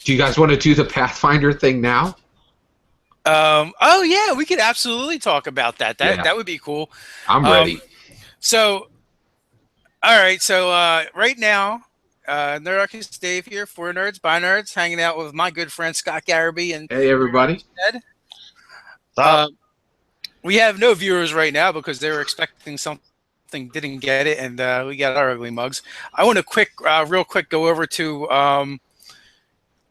Do you guys want to do the Pathfinder thing now? Oh yeah, we could absolutely talk about that. That would be cool. I'm ready. So, all right. So right now, Nerdarchist Dave here, for Nerds by Nerds, hanging out with my good friend Scott Garrity and Hey, everybody. Ed. We have no viewers right now because they were expecting something, didn't get it, and we got our ugly mugs. I want to real quick, go over to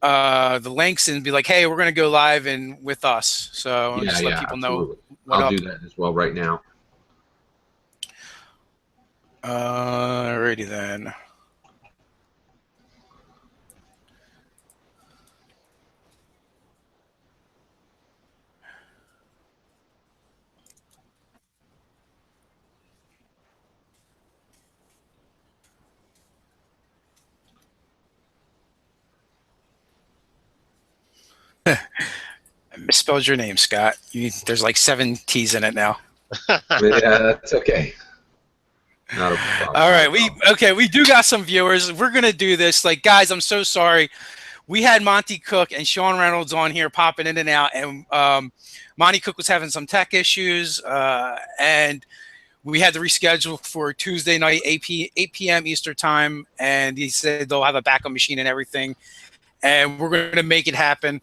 the links and be like, hey, we're going to go live and with us. So just let people absolutely. know. I'll do that as well right now. Alrighty then. I misspelled your name, Scott. There's like 7 T's in it now. Yeah, that's okay. Not a problem. All right, we do got some viewers. We're gonna do this. Like, guys, I'm so sorry. We had Monty Cook and Sean Reynolds on here popping in and out, and Monty Cook was having some tech issues, and we had to reschedule for Tuesday night, 8 p.m. Eastern time, and he said they'll have a backup machine and everything, and we're going to make it happen.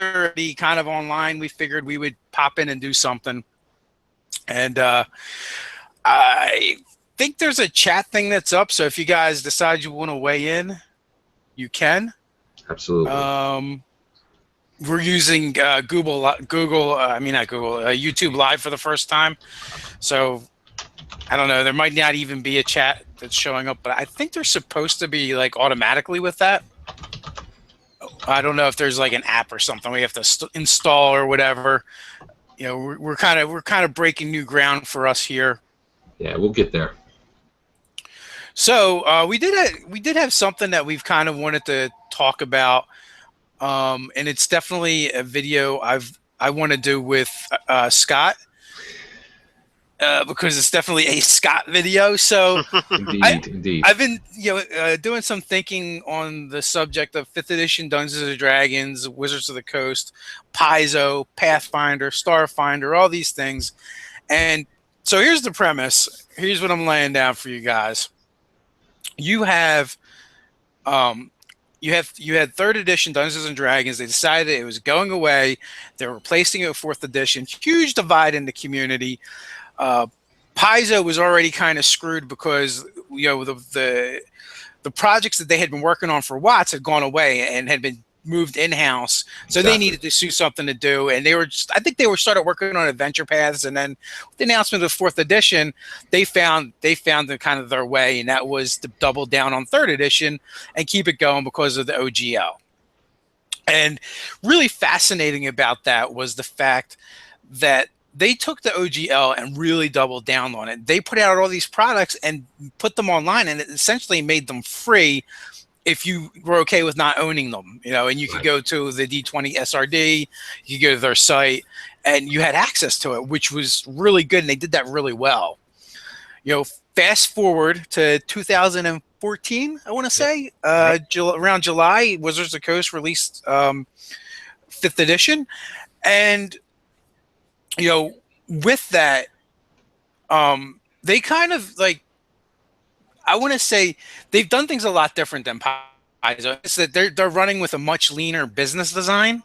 Already kind of online, we figured we would pop in and do something, and I think there's a chat thing that's up, so if you guys decide you want to weigh in, you can. Absolutely. We're using YouTube Live for the first time, so I don't know. There might not even be a chat that's showing up, but I think they're supposed to be like automatically with that. I don't know if there's like an app or something we have to install or whatever. You know, we're kind of breaking new ground for us here. Yeah, we'll get there. So we did have something that we've kind of wanted to talk about, and it's definitely a video I want to do with Scott, because it's definitely a Scott video. So indeed. I've been doing some thinking on the subject of 5th edition Dungeons and Dragons, Wizards of the Coast, Paizo, Pathfinder, Starfinder, all these things, and so here's the premise. Here's what I'm laying down for you guys. You had 3rd edition Dungeons and Dragons. They decided it was going away. They're replacing it with 4th edition. Huge divide in the community. Paizo was already kind of screwed because the projects that they had been working on for WOTC had gone away and had been moved in-house, so They needed to do something to do, and I think they started working on adventure paths, and then with the announcement of 4th edition, they found the kind of their way, and that was to double down on 3rd edition and keep it going because of the OGL. And really fascinating about that was the fact that they took the OGL and really doubled down on it. They put out all these products and put them online, and it essentially made them free if you were okay with not owning them, and you could go to the D20 SRD, you could go to their site, and you had access to it, which was really good, and they did that really well. Fast forward to 2014, I want to say, around July, Wizards of the Coast released 5th edition, and with that, they kind of like, I want to say they've done things a lot different than Paizo. It's that they're running with a much leaner business design.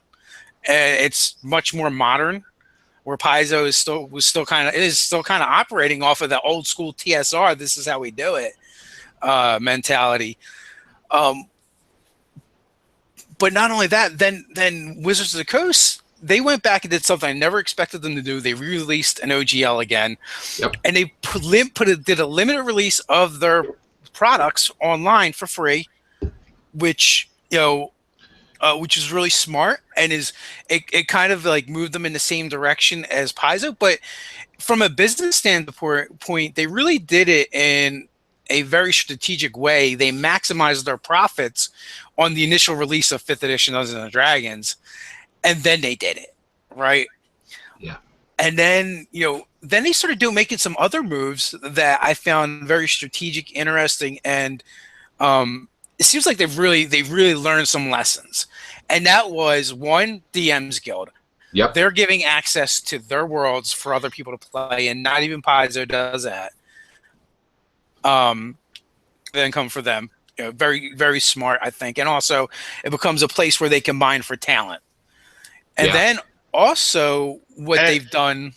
It's much more modern, where Paizo is still kind of operating off of the old school TSR. This is how we do it mentality. But not only that, then Wizards of the Coast, they went back and did something I never expected them to do. They re-released an OGL again, and they did a limited release of their products online for free, which is really smart, and it kind of like moved them in the same direction as Paizo. But from a business standpoint, they really did it in a very strategic way. They maximized their profits on the initial release of 5th edition Dungeons and Dragons. And then they did it, right? Yeah. And then, then they started making some other moves that I found very strategic, interesting, and it seems like they've really learned some lessons, and that was one, DM's Guild. Yep. They're giving access to their worlds for other people to play, and not even Paizo does that. Then come for them. You know, very, very smart, I think. And also, it becomes a place where they can mine for talent. And then also, what they've done.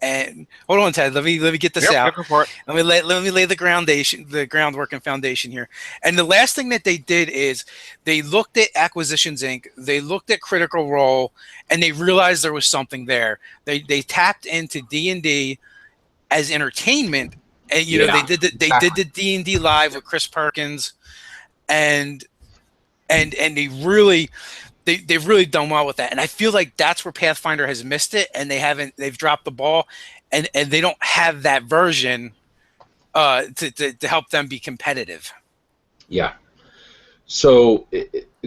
And hold on, Ted. Let me get this out. Let me lay the groundwork and foundation here. And the last thing that they did is they looked at Acquisitions Inc. They looked at Critical Role, and they realized there was something there. They tapped into D&D as entertainment, and you know they did the D&D live with Chris Perkins, and they really. They've really done well with that, and I feel like that's where Pathfinder has missed it, and they've dropped the ball, and they don't have that version to help them be competitive. Yeah. So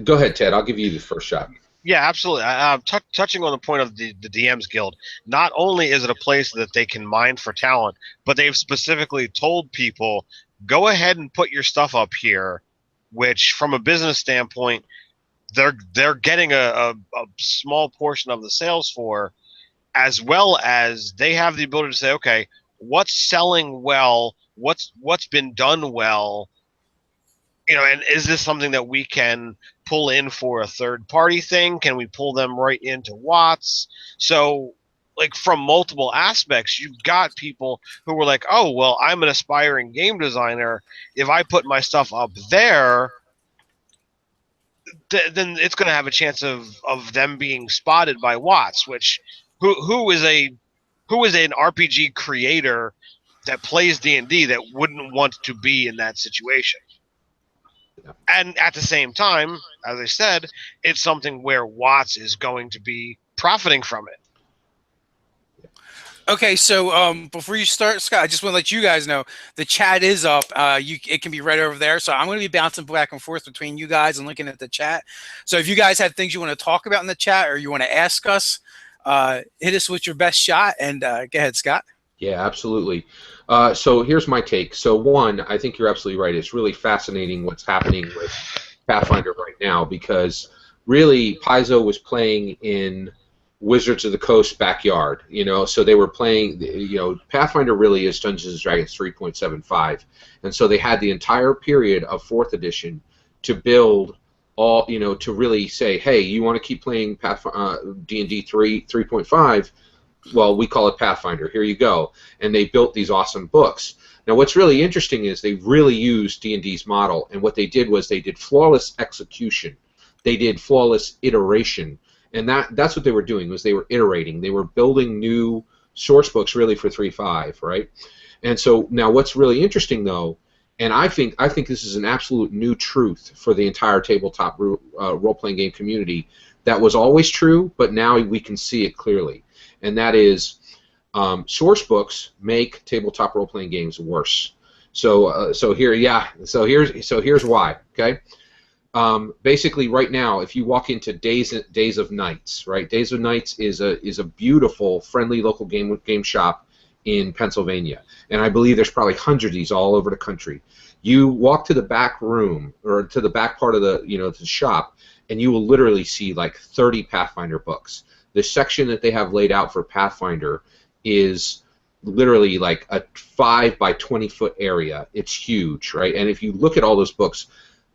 go ahead, Ted. I'll give you the first shot. Yeah, absolutely. Touching on the point of the DM's Guild, not only is it a place that they can mine for talent, but they've specifically told people, go ahead and put your stuff up here, which from a business standpoint, they're getting a small portion of the sales for, as well as they have the ability to say, okay, what's selling well, what's been done well, you know, and is this something that we can pull in for a third party thing? Can we pull them right into Watts? So like from multiple aspects, you've got people who were like, oh, well, I'm an aspiring game designer. If I put my stuff up there, then it's going to have a chance of them being spotted by Watts, which who is an RPG creator that plays D&D that wouldn't want to be in that situation. Yeah. And at the same time, as I said, it's something where Watts is going to be profiting from it. Okay, so before you start, Scott, I just want to let you guys know the chat is up. It can be right over there. So I'm going to be bouncing back and forth between you guys and looking at the chat. So if you guys have things you want to talk about in the chat or you want to ask us, hit us with your best shot. And go ahead, Scott. Yeah, absolutely. So here's my take. So one, I think you're absolutely right. It's really fascinating what's happening with Pathfinder right now, because really Paizo was playing in Wizards of the Coast backyard, you know, so they were playing, you know, Pathfinder really is Dungeons & Dragons 3.75, and so they had the entire period of 4th edition to build all, you know, to really say, hey, you want to keep playing D&D 3.5, well, we call it Pathfinder, here you go, and they built these awesome books. Now, what's really interesting is they really used D&D's model, and what they did was they did flawless execution, they did flawless iteration. And that's what they were doing, was they were iterating. They were building new source books really for 3.5, right? And so now what's really interesting though, and I think this is an absolute new truth for the entire tabletop role-playing game community that was always true, but now we can see it clearly. And that is source books make tabletop role-playing games worse. So here's why, okay? Basically, right now, if you walk into Days of Nights, right? Days of Nights is a beautiful, friendly local game shop in Pennsylvania, and I believe there's probably hundreds of these all over the country. You walk to the back room or to the back part of the shop, and you will literally see like 30 Pathfinder books. The section that they have laid out for Pathfinder is literally like a 5 by 20 foot area. It's huge, right? And if you look at all those books,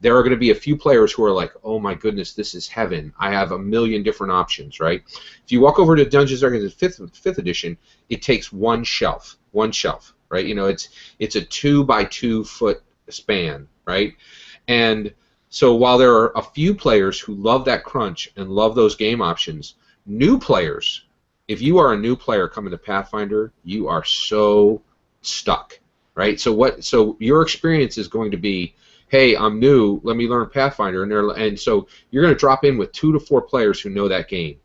there are going to be a few players who are like, oh my goodness, this is heaven. I have a million different options, right? If you walk over to Dungeons & Dragons 5th edition, it takes one shelf, right? You know, it's a 2 by 2 foot span, right? And so while there are a few players who love that crunch and love those game options, new players, if you are a new player coming to Pathfinder, you are so stuck, right? So your experience is going to be, hey, I'm new, let me learn Pathfinder, and so you're going to drop in with 2 to 4 players who know that game.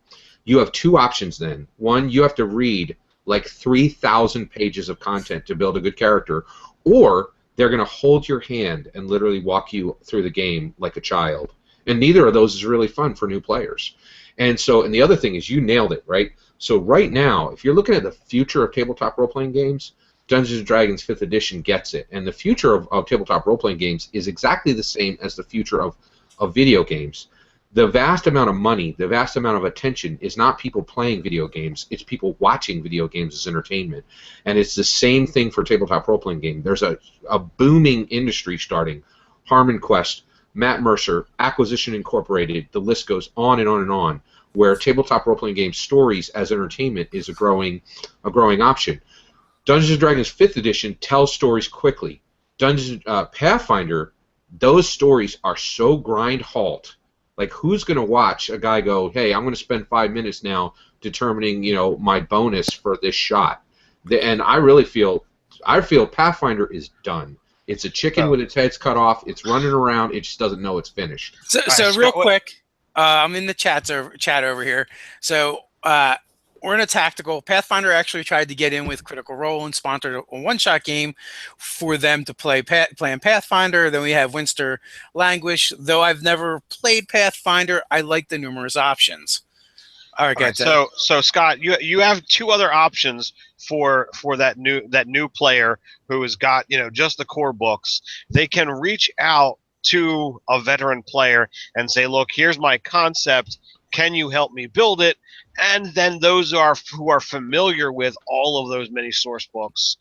You have 2 options then. One, you have to read like 3,000 pages of content to build a good character, or they're going to hold your hand and literally walk you through the game like a child. And neither of those is really fun for new players. And the other thing is, you nailed it, right? So right now, if you're looking at the future of tabletop role-playing games, Dungeons & Dragons 5th edition gets it. And the future of tabletop role-playing games is exactly the same as the future of video games. The vast amount of money, the vast amount of attention is not people playing video games, it's people watching video games as entertainment. And it's the same thing for tabletop role-playing game. There's a booming industry starting. Harmon Quest, Matt Mercer, Acquisition Incorporated, the list goes on and on and on, where tabletop role-playing game stories as entertainment is a growing option. Dungeons & Dragons 5th edition tells stories quickly. Pathfinder, those stories are so grind halt. Like, who's going to watch a guy go, hey, I'm going to spend 5 minutes now determining, my bonus for this shot? And I feel Pathfinder is done. It's a chicken with its head's cut off. It's running around. It just doesn't know it's finished. So real quick, I'm in the chat over here. So we're in a tactical. Pathfinder actually tried to get in with Critical Role and sponsored a one-shot game for them to play in Pathfinder. Then we have Winster Languish. Though I've never played Pathfinder, I like the numerous options. All right, so Scott, you have two other options for that new player who has got just the core books. They can reach out to a veteran player and say, look, here's my concept. Can you help me build it? And then those who are familiar with all of those many source books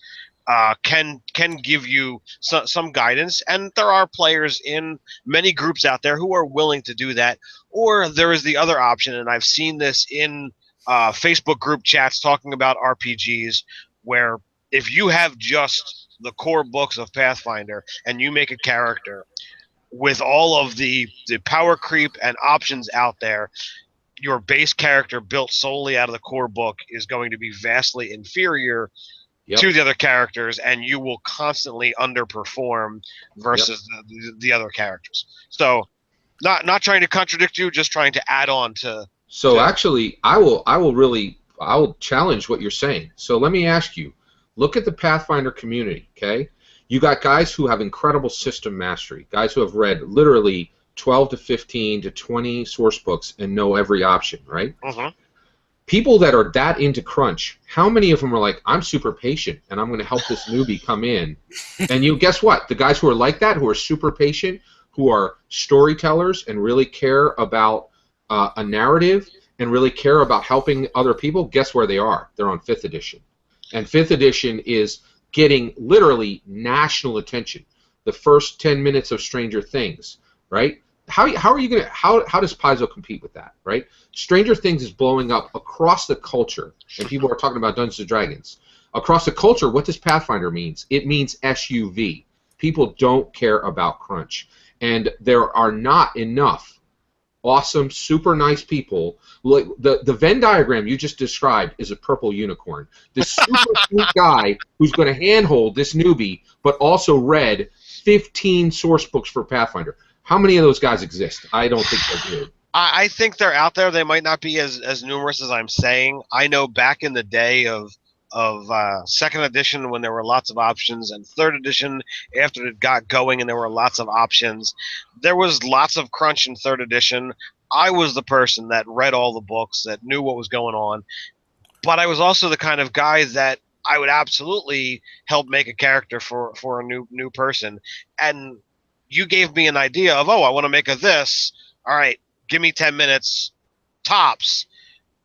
can give you some guidance. And there are players in many groups out there who are willing to do that. Or there is the other option, and I've seen this in Facebook group chats talking about RPGs, where if you have just the core books of Pathfinder and you make a character with all of the power creep and options out there, your base character built solely out of the core book is going to be vastly inferior to the other characters, and you will constantly underperform versus the other characters. So, not trying to contradict you, just trying to add on to. So actually, I will challenge what you're saying. So let me ask you, look at the Pathfinder community, okay? You got guys who have incredible system mastery, guys who have read literally 12 to 15 to 20 source books and know every option, right? Mm-hmm. People that are that into crunch, how many of them are like, I'm super patient and I'm going to help this newbie come in? And guess what? The guys who are like that, who are super patient, who are storytellers and really care about a narrative and really care about helping other people, guess where they are? They're on 5th edition. And 5th edition is getting literally national attention. The first 10 minutes of Stranger Things, right? How are you gonna how does Paizo compete with that, right? Stranger Things is blowing up across the culture, and people are talking about Dungeons and Dragons. Across the culture, what does Pathfinder means? It means SUV. People don't care about crunch, and there are not enough awesome, super nice people. Like the Venn diagram you just described is a purple unicorn. This super sweet guy who's going to handhold this newbie, but also read 15 source books for Pathfinder. How many of those guys exist? I don't think they do. I think they're out there. They might not be as numerous as I'm saying. I know back in the day of 2nd edition when there were lots of options, and 3rd edition after it got going and there were lots of options, there was lots of crunch in 3rd edition. I was the person that read all the books, that knew what was going on, but I was also the kind of guy that I would absolutely help make a character for a new person. And you gave me an idea of, I want to make a this. All right, give me 10 minutes tops.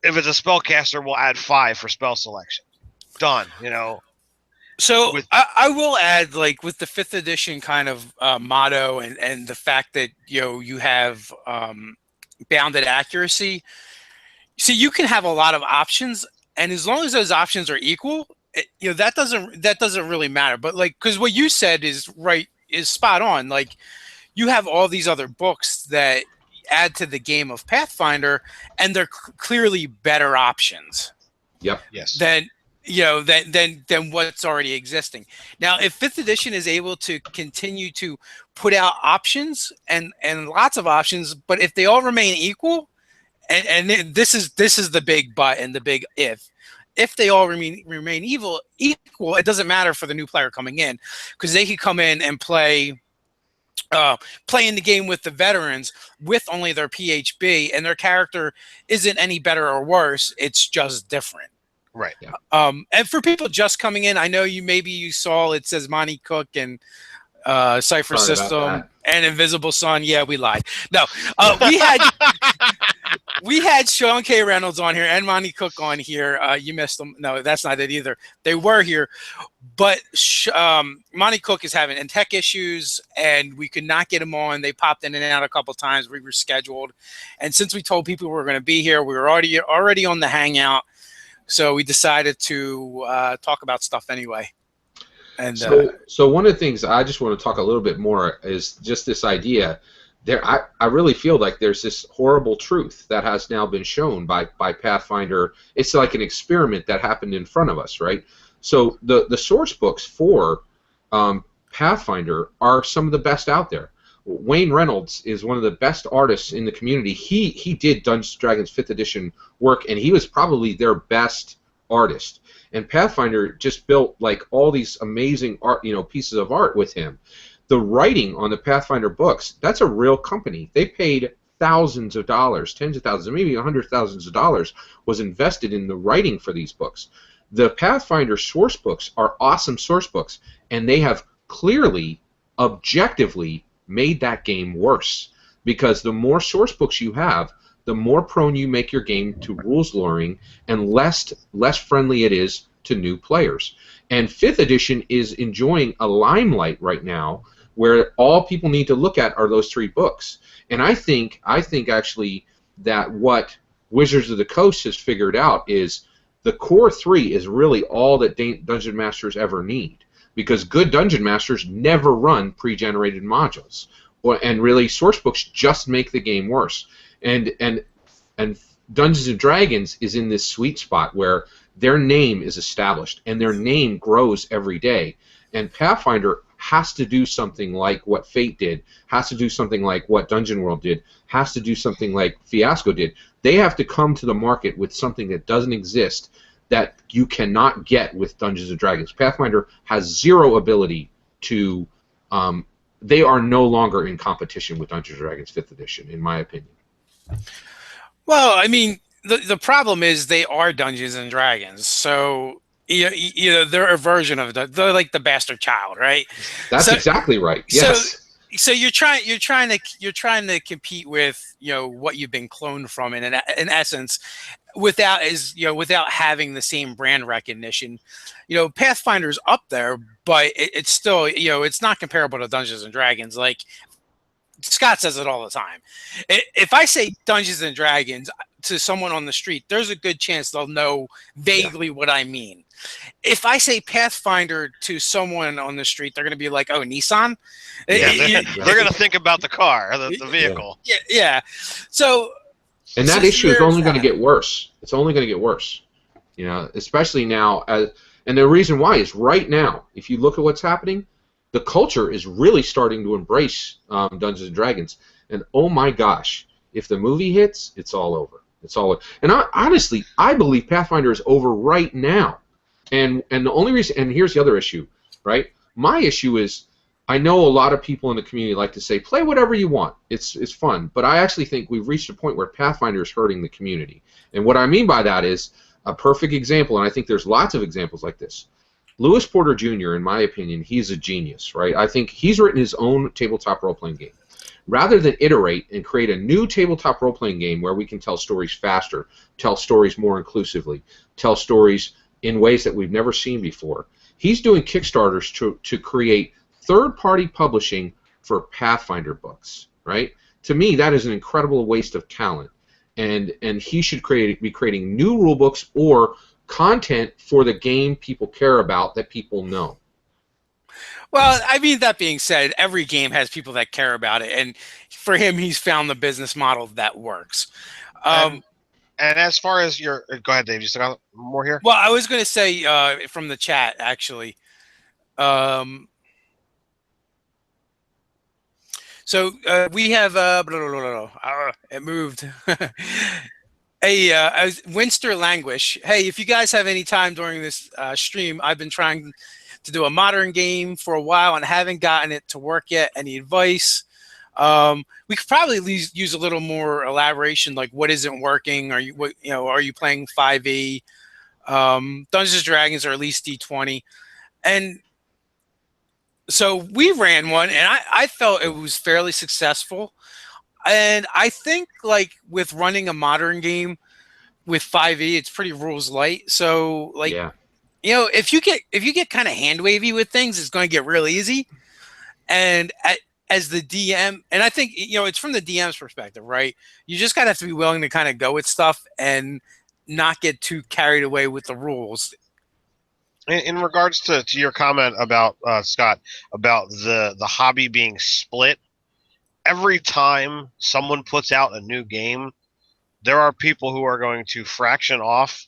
If it's a spellcaster, we'll add 5 for spell selection. Done, So I will add, like, with the 5th edition kind of motto and the fact that you have bounded accuracy. See, you can have a lot of options, and as long as those options are equal, that doesn't really matter. But because what you said is spot on. Like, you have all these other books that add to the game of Pathfinder, and they're clearly better options. Yep. Yes. Than what's already existing. Now, if 5th edition is able to continue to put out options and lots of options, but if they all remain equal, and this is the big but and the big if they all remain equal, it doesn't matter for the new player coming in, because they can come in and play in the game with the veterans with only their PHB, and their character isn't any better or worse. It's just different. Right. Yeah. And for people just coming in, I know maybe you saw it says Monty Cook and Cypher Sorry about System that. and Invisible Sun. Yeah, we lied. No, we had Sean K. Reynolds on here and Monty Cook on here. You missed them. No, that's not it either. They were here, but Monty Cook is having tech issues, and we could not get him on. They popped in and out a couple times. We rescheduled, and since we told people we were going to be here, we were already on the Hangout, so we decided to talk about stuff anyway. And so one of the things I just want to talk a little bit more is just this idea. I really feel like there's this horrible truth that has now been shown by Pathfinder. It's like an experiment that happened in front of us, right? So the source books for Pathfinder are some of the best out there. Wayne Reynolds is one of the best artists in the community. He did Dungeons & Dragons 5th edition work, and he was probably their best artist. And Pathfinder just built like all these amazing art, pieces of art with him. The writing on the Pathfinder books, that's a real company. They paid thousands of dollars, tens of thousands, maybe hundreds of thousands of dollars was invested in the writing for these books. The Pathfinder source books are awesome source books, and they have clearly, objectively made that game worse. Because the more source books you have, the more prone you make your game to rules luring, and less friendly it is to new players. And 5th edition is enjoying a limelight right now where all people need to look at are those 3 books. And I think actually that what Wizards of the Coast has figured out is the core 3 is really all that Dungeon Masters ever need, because good Dungeon Masters never run pre-generated modules, and really source books just make the game worse. And Dungeons and Dragons is in this sweet spot where their name is established and their name grows every day. And Pathfinder has to do something like what Fate did, has to do something like what Dungeon World did, has to do something like Fiasco did. They have to come to the market with something that doesn't exist, that you cannot get with Dungeons and Dragons. Pathfinder has zero ability to. They are no longer in competition with Dungeons and Dragons 5th edition, in my opinion. Well, I mean, the problem is they are Dungeons and Dragons, so they're a version of it. They're like the bastard child, right? That's exactly right. Yes. So you're trying to compete with what you've been cloned from in essence, without having the same brand recognition. Pathfinder's up there, but it's still it's not comparable to Dungeons and Dragons. Like Scott says it all the time. If I say Dungeons and Dragons to someone on the street, there's a good chance they'll know vaguely what I mean. If I say Pathfinder to someone on the street, they're going to be like, "Oh, Nissan." Yeah, they're going to think about the car, the vehicle. Yeah. So, and that issue is only going to get worse. It's only going to get worse. Especially now. And the reason why is right now, if you look at what's happening, the culture is really starting to embrace Dungeons and Dragons. And oh my gosh, if the movie hits, it's all over. It's all over. And honestly, I believe Pathfinder is over right now. And the only reason, and here's the other issue, right? My issue is, I know a lot of people in the community like to say, play whatever you want. It's fun. But I actually think we've reached a point where Pathfinder is hurting the community. And what I mean by that is a perfect example, and I think there's lots of examples like this. Lewis Porter Jr., in my opinion, he's a genius, right? I think he's written his own tabletop role-playing game. Rather than iterate and create a new tabletop role-playing game where we can tell stories faster, tell stories more inclusively, tell stories in ways that we've never seen before, he's doing Kickstarters to create third-party publishing for Pathfinder books, right? To me, that is an incredible waste of talent. And he should be creating new rule books or content for the game people care about that people know. Well, I mean, that being said, every game has people that care about it, and for him, he's found the business model that works. And as far as go ahead, Dave. You still got more here? Well, I was going to say from the chat, actually. So we have it moved. Winster Languish. Hey, if you guys have any time during this stream, I've been trying to do a modern game for a while and haven't gotten it to work yet. Any advice? We could probably use a little more elaboration, like what isn't working. Are you playing 5e? Dungeons and Dragons are at least D20. And so we ran one, and I felt it was fairly successful. And I think, like, with running a modern game with 5e, it's pretty rules light. So, like, Yeah. you know, if you get kind of hand wavy with things, it's going to get real easy. And as the DM, and I think, you know, it's from the DM's perspective, right? You just got to have to be willing to kind of go with stuff and not get too carried away with the rules. In regards to your comment about Scott, about the hobby being split, every time someone puts out a new game, there are people who are going to fraction off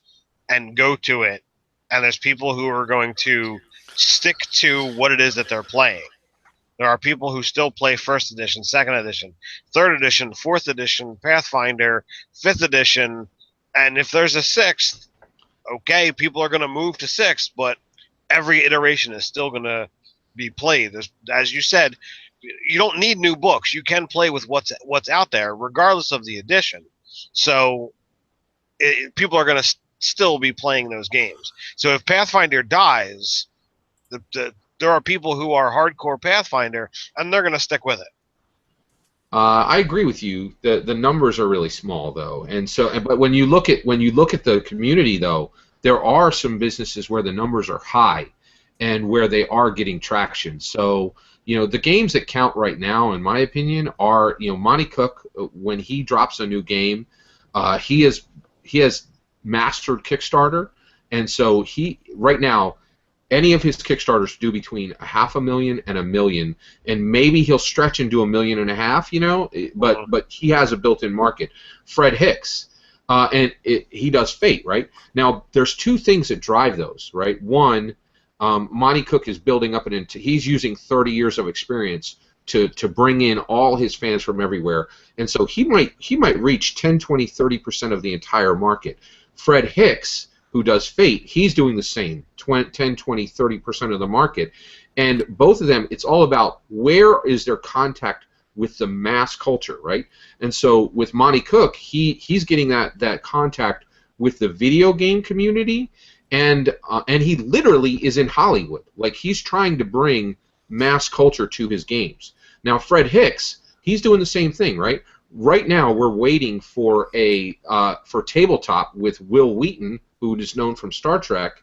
and go to it, and there's people who are going to stick to what it is that they're playing. There are people who still play 1st edition, 2nd edition, 3rd edition, 4th edition, Pathfinder, 5th edition, and if there's a 6th, okay, people are going to move to 6th, but every iteration is still going to be played. As you said, you don't need new books. You can play with what's out there, regardless of the edition. So people are going to still be playing those games. So if Pathfinder dies, there are people who are hardcore Pathfinder, and they're going to stick with it. I agree with you. The numbers are really small, though, and so. But when you look at the community, though, there are some businesses where the numbers are high, and where they are getting traction. So, you know, the games that count right now, in my opinion, are, you know, Monty Cook. When he drops a new game, he has mastered Kickstarter, and so right now, any of his Kickstarters do between $500,000 and $1 million, and maybe he'll stretch and do $1.5 million, you know. But he has a built-in market. Fred Hicks, he does Fate, right? Now, there's two things that drive those, right? One, Monty Cook is building up he's using 30 years of experience to bring in all his fans from everywhere, and so he might reach 10, 20, 30% of the entire market. Fred Hicks, who does Fate, he's doing the same, 10, 20, 30% of the market. And both of them, it's all about where is their contact with the mass culture, right? And so with Monty Cook, he's getting that contact with the video game community, and he literally is in Hollywood. Like, he's trying to bring mass culture to his games. Now, Fred Hicks, he's doing the same thing, right? Right now, we're waiting for for tabletop with Will Wheaton, who is known from Star Trek.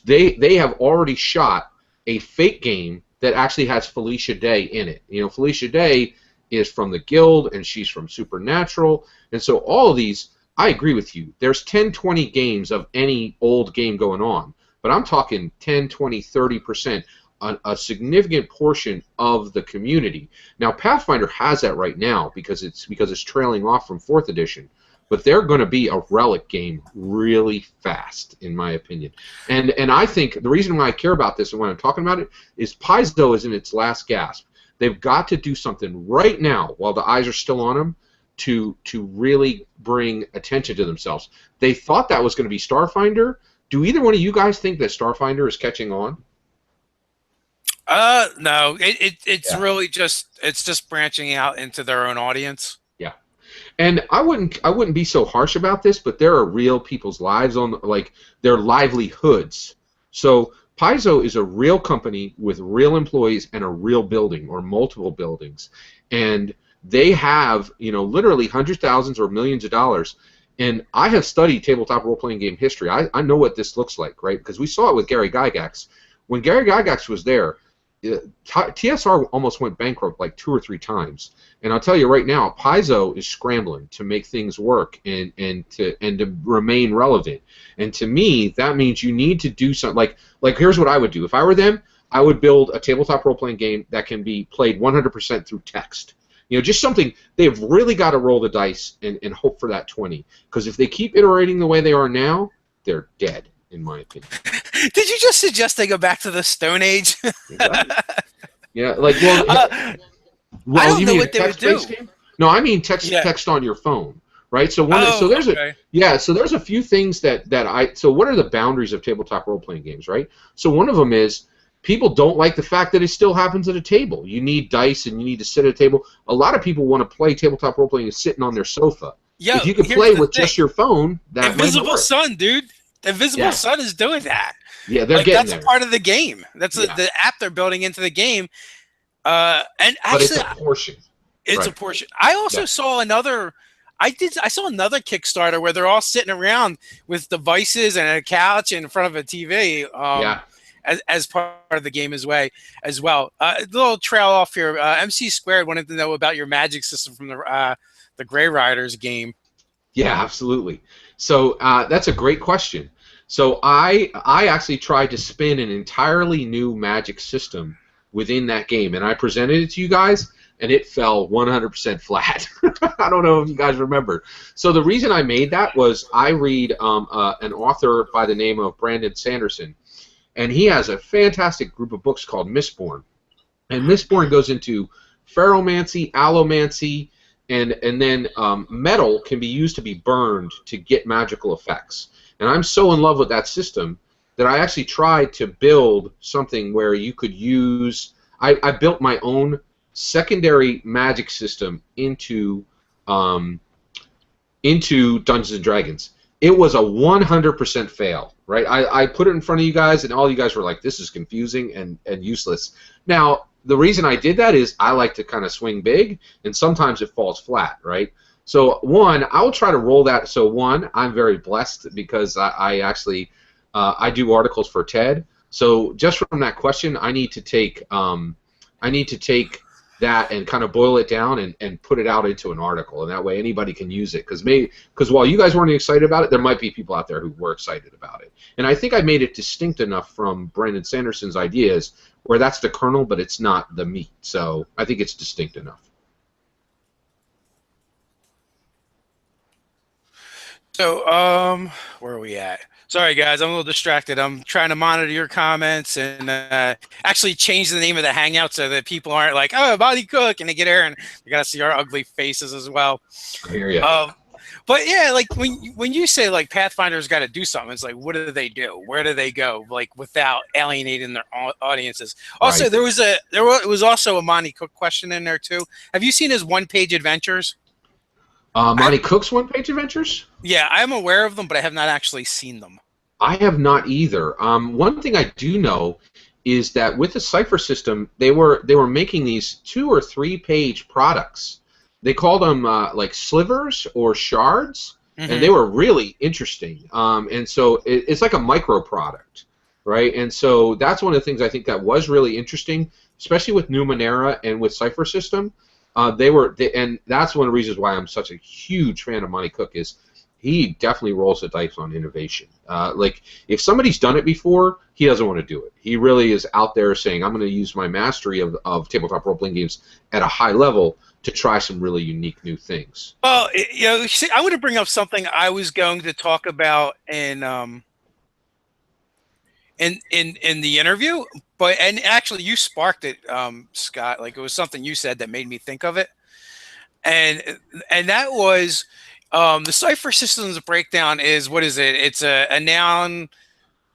They have already shot a Fate game that actually has Felicia Day in it. You know, Felicia Day is from the Guild, and she's from Supernatural, and so all of these, I agree with you. There's 10, 20 games of any old game going on, but I'm talking 10, 20, 30%. A significant portion of the community. Now, Pathfinder has that right now because it's trailing off from 4th edition, but they're going to be a relic game really fast, in my opinion. And I think the reason why I care about this and why I'm talking about it is Paizo is in its last gasp. They've got to do something right now while the eyes are still on them to really bring attention to themselves. They thought that was going to be Starfinder. Do either one of you guys think that Starfinder is catching on? No, it's really just branching out into their own audience. Yeah, and I wouldn't be so harsh about this, but there are real people's lives on, like, their livelihoods. So Paizo is a real company with real employees and a real building or multiple buildings, and they have, you know, literally hundreds, thousands, or millions of dollars. And I have studied tabletop role-playing game history. I know what this looks like, right? Because we saw it with Gary Gygax. When Gary Gygax was there, TSR almost went bankrupt like 2 or 3 times, and I'll tell you right now, Paizo is scrambling to make things work and to remain relevant. And to me, that means you need to do something. Like here's what I would do if I were them. I would build a tabletop role-playing game that can be played 100% through text. You know, just something they've really got to roll the dice and hope for that 20. Because if they keep iterating the way they are now, they're dead, in my opinion. Did you just suggest they go back to the Stone Age? Exactly. Yeah, like, well, I don't you know mean what they would do. Game? No, I mean text on your phone, right? So there's a few things so what are the boundaries of tabletop role playing games, right? So one of them is people don't like the fact that it still happens at a table. You need dice and you need to sit at a table. A lot of people want to play tabletop role playing sitting on their sofa. Yo, if you can play with just your phone, that Invisible might work. Sun, dude. The Invisible Sun is doing that. Yeah, they're getting that's there. a part of the game. That's the app they're building into the game. And actually, but it's a portion. It's a portion. I also saw another. I saw another Kickstarter where they're all sitting around with devices and a couch in front of a TV. As part of the game as well. A little trail off here. MC Squared wanted to know about your magic system from the Grey Riders game. Yeah, absolutely. So that's a great question. So I actually tried to spin an entirely new magic system within that game, and I presented it to you guys, and it fell 100% flat. I don't know if you guys remember. So the reason I made that was I read an author by the name of Brandon Sanderson, and he has a fantastic group of books called Mistborn. And Mistborn goes into ferromancy, allomancy, and then metal can be used to be burned to get magical effects. And I'm so in love with that system that I actually tried to build something where you could use... I built my own secondary magic system into Dungeons & Dragons. It was a 100% fail, right? I put it in front of you guys, and all you guys were like, this is confusing and useless. Now, the reason I did that is I like to kind of swing big, and sometimes it falls flat, right? So, one, I will try to roll that. So, one, I'm very blessed because I actually I do articles for TED. So, just from that question, I need to take that and kind of boil it down and put it out into an article, and that way anybody can use it. Because while you guys weren't excited about it, there might be people out there who were excited about it. And I think I made it distinct enough from Brandon Sanderson's ideas where that's the kernel, but it's not the meat. So I think it's distinct enough. So, where are we at? Sorry, guys, I'm a little distracted. I'm trying to monitor your comments and actually change the name of the Hangout so that people aren't like, oh, Body Cook, and they get here and they got to see our ugly faces as well. I hear you. But yeah, like when you say like Pathfinder's got to do something, it's like, what do they do? Where do they go? Like without alienating their audiences. Also, right. There was also a Monty Cook question in there too. Have you seen his one-page adventures? Monty Cook's one-page adventures? Yeah, I'm aware of them, but I have not actually seen them. I have not either. One thing I do know is that with the Cypher System, they were making these 2- or 3-page products. They called them like slivers or shards, and they were really interesting. And so it's like a micro product, right? And so that's one of the things I think that was really interesting, especially with Numenera and with Cypher System. And that's one of the reasons why I'm such a huge fan of Monty Cook is he definitely rolls the dice on innovation. Like, if somebody's done it before, he doesn't want to do it. He really is out there saying, I'm going to use my mastery of tabletop role-playing games at a high level to try some really unique new things. Well, you know, see, I want to bring up something I was going to talk about in the interview, and actually you sparked it, Scott. Like, it was something you said that made me think of it, and that was the Cypher System's breakdown is, what is it? It's a noun.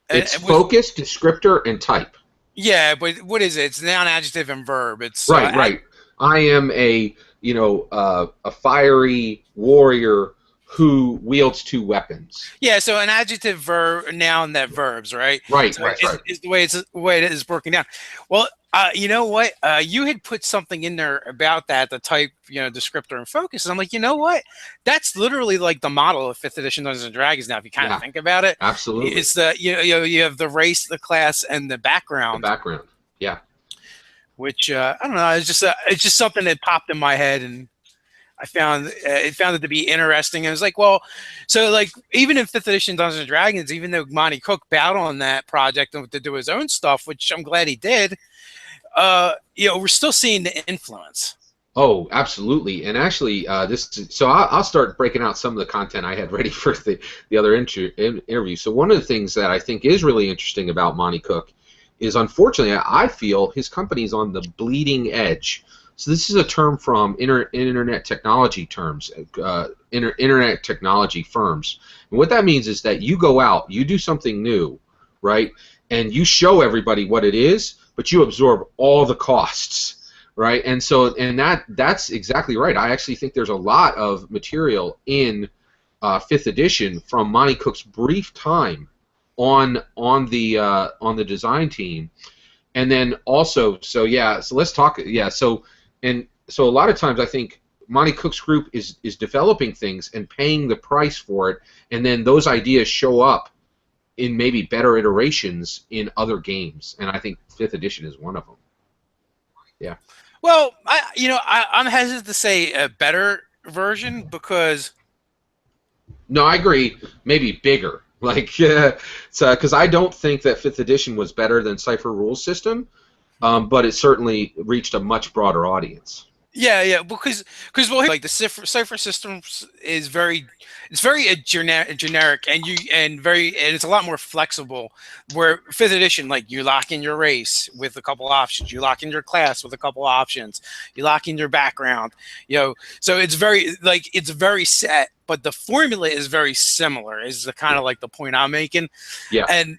It's focus, descriptor, and type. Yeah, but what is it? It's noun, adjective, and verb. It's right. I am a fiery warrior who wields 2 weapons. Yeah, so an adjective, verb, noun, that verbs, right? Right, so right. Is the way it is broken down. Well, you know what? You had put something in there about that, the type, descriptor, and focus. And I'm like, you know what? That's literally like the model of 5th edition Dungeons and Dragons now. If you kind of think about it, absolutely. It's the you have the race, the class, and the background. The background, yeah. Which I don't know. It's just something that popped in my head, and I found it to be interesting. And it was like, well, so like even in 5th edition Dungeons and Dragons, even though Monty Cook battled on that project to do his own stuff, which I'm glad he did, we're still seeing the influence. Oh, absolutely. And actually, so I'll start breaking out some of the content I had ready for the other interview. So one of the things that I think is really interesting about Monty Cook is, unfortunately, I feel his company's on the bleeding edge. So this is a term from internet technology terms, internet technology firms. And what that means is that you go out, you do something new, right? And you show everybody what it is, but you absorb all the costs, right? And so, that's exactly right. I actually think there's a lot of material in 5th edition from Monty Cook's brief time on the design team. And then also, so let's talk. So a lot of times I think Monty Cook's group is developing things and paying the price for it, and then those ideas show up in maybe better iterations in other games, and I think 5th edition is one of them. Yeah. Well, I'm hesitant to say a better version because. No, I agree. Maybe bigger. Because I don't think that 5th edition was better than Cypher Rules System, but it certainly reached a much broader audience. Yeah, because like the Cypher System is very generic and it's a lot more flexible. Where 5th edition, like you lock in your race with a couple options, you lock in your class with a couple options, you lock in your background, so it's very set, but the formula is very similar. Is the kind of like the point I'm making. Yeah, and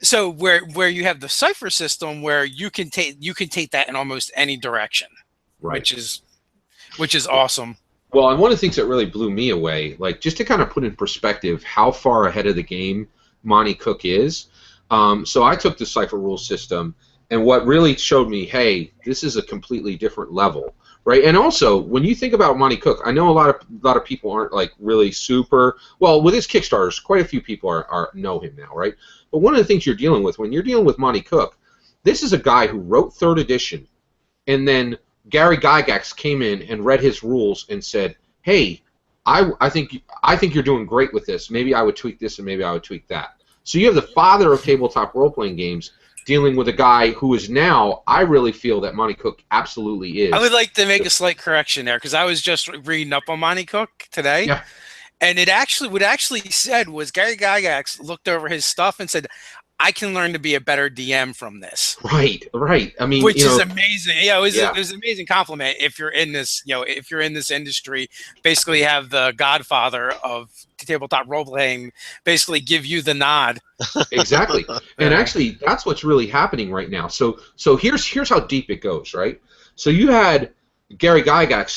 so where you have the Cypher System where you can take that in almost any direction, right? Which is awesome. Well, and one of the things that really blew me away, like just to kind of put in perspective how far ahead of the game Monty Cook is. So I took the Cypher Rules System, and what really showed me, hey, this is a completely different level, right? And also, when you think about Monty Cook, I know a lot of people aren't like really super well with his Kickstarters. Quite a few people know him now, right? But one of the things you're dealing with when you're dealing with Monty Cook, this is a guy who wrote 3rd edition, and then Gary Gygax came in and read his rules and said, "Hey, I think you're doing great with this. Maybe I would tweak this and maybe I would tweak that." So you have the father of tabletop role-playing games dealing with a guy who is now, I really feel that Monty Cook absolutely is. I would like to make a slight correction there because I was just reading up on Monty Cook today. Yeah. And what actually said was Gary Gygax looked over his stuff and said, I can learn to be a better DM from this. Right. I mean, which is amazing. It was an amazing compliment if you're in this, if you're in this industry, basically have the godfather of tabletop role playing basically give you the nod. Exactly. And actually that's what's really happening right now. So here's how deep it goes, right? So you had Gary Gygax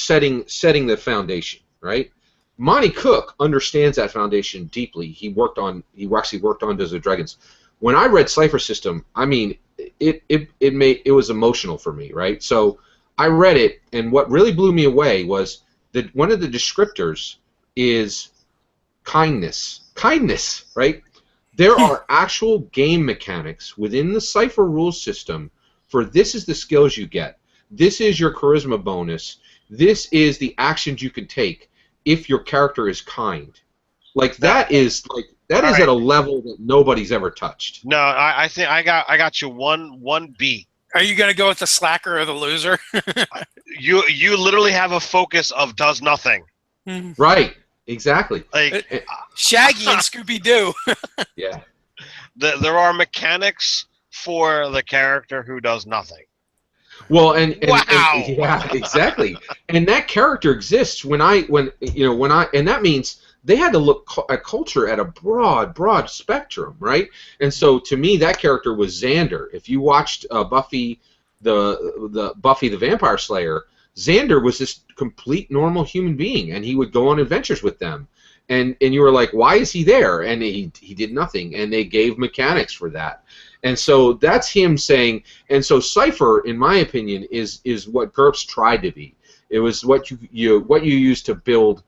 setting the foundation, right? Monty Cook understands that foundation deeply. He actually worked on Dungeons & Dragons. When I read Cypher System, I mean, it was emotional for me, right? So I read it, and what really blew me away was that one of the descriptors is kindness. Kindness, right? There are actual game mechanics within the Cypher Rules System for this is the skills you get. This is your charisma bonus. This is the actions you can take if your character is kind. Like that is at a level that nobody's ever touched. No, I think I got you one beat. Are you gonna go with the slacker or the loser? you literally have a focus of does nothing. Right. Exactly. Like Shaggy and Scooby Doo. Yeah. There are mechanics for the character who does nothing. Well, and wow. Yeah, exactly. And that character exists and that means they had to look at culture at a broad spectrum, right? And so to me, that character was Xander. If you watched Buffy the Vampire Slayer, Xander was this complete normal human being, and he would go on adventures with them. And you were like, why is he there? And he did nothing, and they gave mechanics for that. And so that's him saying, and so Cypher, in my opinion, is what GURPS tried to be. It was what you use to build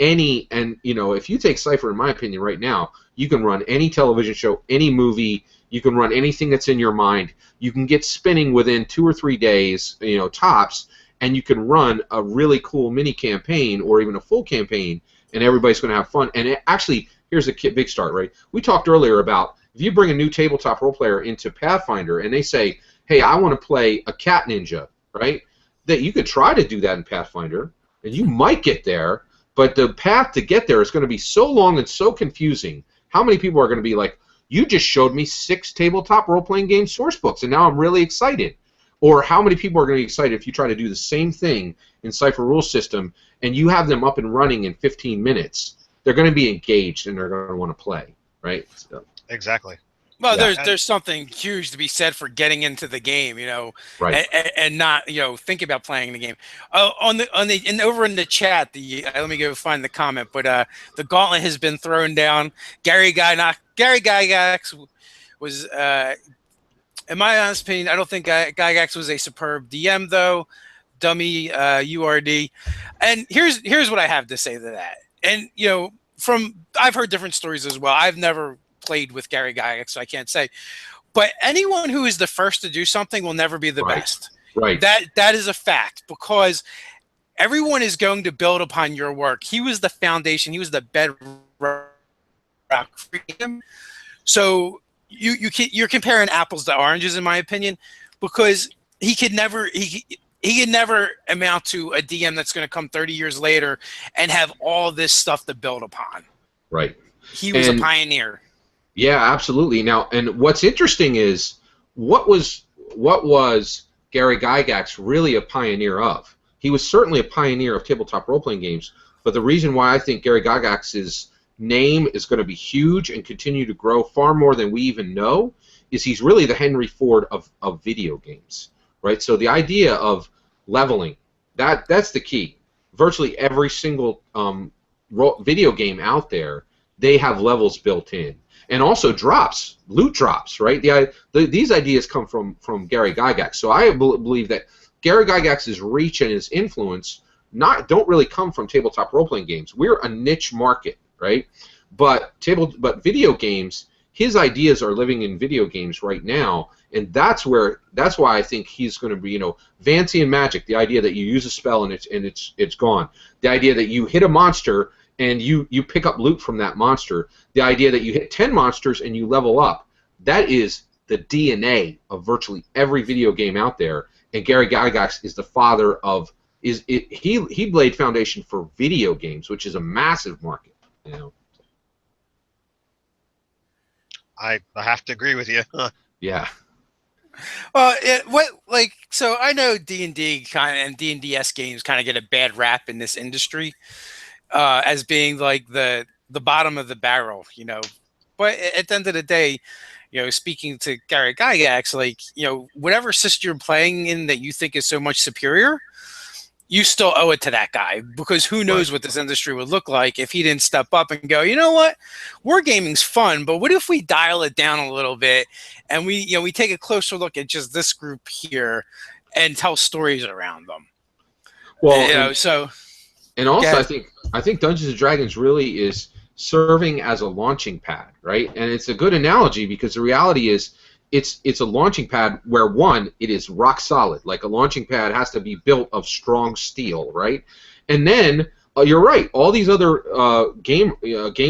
any, and if you take Cypher, in my opinion, right now, you can run any television show, any movie, you can run anything that's in your mind. You can get spinning within 2 or 3 days, tops, and you can run a really cool mini campaign or even a full campaign, and everybody's going to have fun. And actually, here's a big start, right? We talked earlier about if you bring a new tabletop role player into Pathfinder and they say, hey, I want to play a cat ninja, right? That you could try to do that in Pathfinder, and you might get there, but the path to get there is going to be so long and so confusing. How many people are going to be like, you just showed me 6 tabletop role-playing game source books, and now I'm really excited? Or how many people are going to be excited if you try to do the same thing in Cypher Rules System and you have them up and running in 15 minutes? They're going to be engaged and they're going to want to play, right? So. Exactly. Well, Yeah. there's something huge to be said for getting into the game, you know, Right. and not, you know, think about playing the game. And over in the chat, let me go find the comment, but the gauntlet has been thrown down. Gary Gygax was, in my honest opinion, I don't think Gygax was a superb DM though. Dummy URD. And here's what I have to say to that. And you know, I've heard different stories as well. I've never played with Gary Gygax, so I can't say. But anyone who is the first to do something will never be the best. Right. That is a fact, because everyone is going to build upon your work. He was the foundation. He was the bedrock for him. So you're comparing apples to oranges, in my opinion, because he could never amount to a DM that's going to come 30 years later and have all this stuff to build upon. Right. He was a pioneer. Yeah, absolutely. Now, and what's interesting is what was Gary Gygax really a pioneer of? He was certainly a pioneer of tabletop role-playing games, but the reason why I think Gary Gygax's name is going to be huge and continue to grow far more than we even know is he's really the Henry Ford of video games, right? So the idea of leveling, that's the key. Virtually every single video game out there, they have levels built in. And also drops, loot drops, right? These ideas come from Gary Gygax. So I believe that Gary Gygax's reach and his influence don't really come from tabletop role-playing games. We're a niche market, right? But video games, his ideas are living in video games right now, and that's why I think he's going to be, you know, Vancy and Magic. The idea that you use a spell and it's gone. The idea that you hit a monster and you pick up loot from that monster. The idea that you hit 10 monsters and you level up. That is the DNA of virtually every video game out there. And Gary Gygax is the father of he laid foundation for video games, which is a massive market. You know. I have to agree with you. Yeah. Well, so I know D&D and D&DS games kind of get a bad rap in this industry as being like the bottom of the barrel, you know. But at the end of the day, you know, speaking to Gary Gygax, like, you know, whatever system you're playing in that you think is so much superior, you still owe it to that guy, because who knows what this industry would look like if he didn't step up and go, you know what, wargaming's fun, but what if we dial it down a little bit and we take a closer look at just this group here and tell stories around them. Well, you know, so. And also, I think Dungeons and Dragons really is serving as a launching pad, right? And it's a good analogy because the reality is it's a launching pad where, one, it is rock solid. Like a launching pad has to be built of strong steel, right? And then you're right. All these other game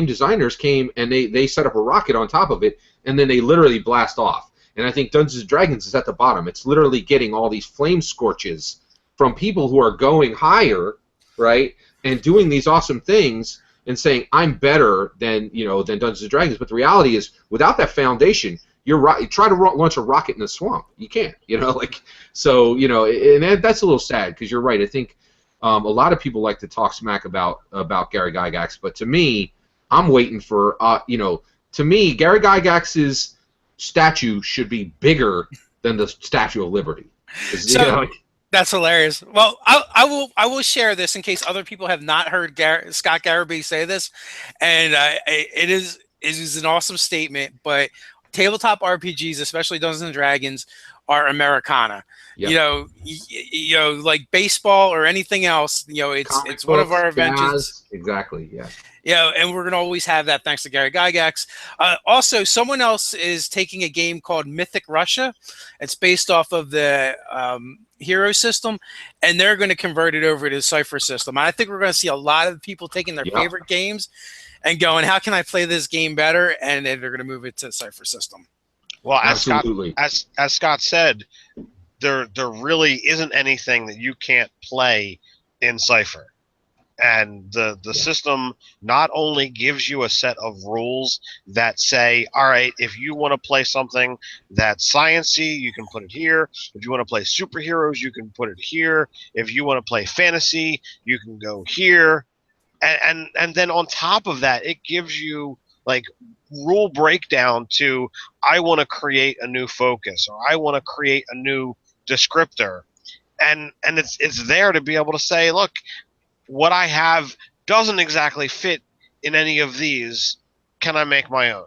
designers came and they set up a rocket on top of it, and then they literally blast off. And I think Dungeons and Dragons is at the bottom. It's literally getting all these flame scorches from people who are going higher, right, and doing these awesome things and saying I'm better than Dungeons and Dragons. But the reality is, without that foundation, you're right. You try to launch a rocket in the swamp, you can't. And that's a little sad because you're right. I think a lot of people like to talk smack about Gary Gygax, but to me, I'm waiting for to me, Gary Gygax's statue should be bigger than the Statue of Liberty. That's hilarious. Well, I will share this in case other people have not heard Scott Garrity say this, and it is an awesome statement. But tabletop RPGs, especially Dungeons and Dragons, are Americana. Yep. You know, like baseball or anything else. You know, it's one of our inventions. Exactly. Yeah. Yeah, and we're gonna always have that thanks to Gary Gygax. Also, someone else is taking a game called Mythic Russia. It's based off of the Hero system, and they're going to convert it over to the Cypher system. And I think we're going to see a lot of people taking their favorite games and going, "How can I play this game better?" And then they're going to move it to the Cypher system. Well, as Scott said, there really isn't anything that you can't play in Cypher. And the system not only gives you a set of rules that say, all right, if you want to play something that's science-y, you can put it here. If you want to play superheroes, you can put it here. If you want to play fantasy, you can go here. And then on top of that, it gives you like rule breakdown to I want to create a new focus or I want to create a new descriptor, and it's there to be able to say, look, what I have doesn't exactly fit in any of these. Can I make my own?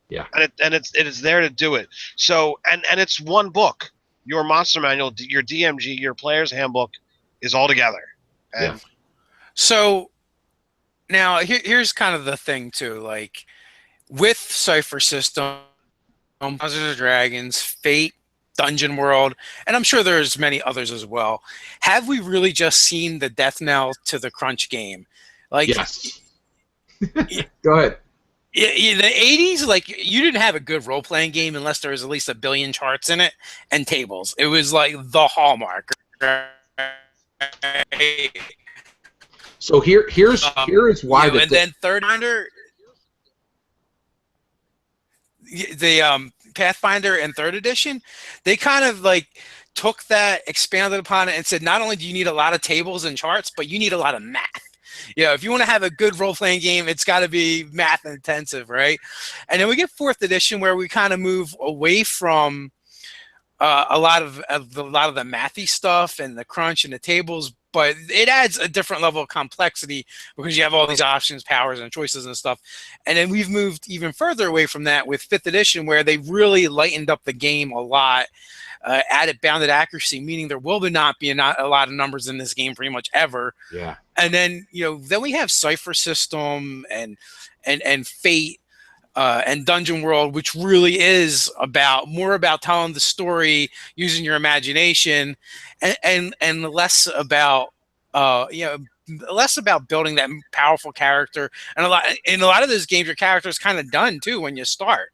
Yeah. And it's there to do it. So and it's one book. Your monster manual, your DMG, your player's handbook is all together. And Yeah. So now here's kind of the thing too, like with Cypher System, Dungeons and Dragons, Fate, Dungeon World, and I'm sure there's many others as well. Have we really just seen the death knell to the crunch game? Like, Yes. Go ahead. in the 80s, like you didn't have a good role-playing game unless there was at least 1 billion charts in it and tables. It was like the hallmark. So here is why and then Third Finder, the Pathfinder and Third Edition, they kind of like took that, expanded upon it, and said not only do you need a lot of tables and charts, but you need a lot of math. If you want to have a good role-playing game, it's got to be math intensive, right? And then we get 4th edition where we kind of move away from a lot of the mathy stuff and the crunch and the tables, but it adds a different level of complexity because you have all these options, powers, and choices and stuff. And then we've moved even further away from that with 5th edition, where they really lightened up the game a lot. Added bounded accuracy, meaning there will not be a lot of numbers in this game pretty much ever. Yeah. And then then we have Cypher System and Fate and Dungeon World, which really is more about telling the story using your imagination, and less about less about building that powerful character. And in a lot of those games, your character is kind of done too when you start.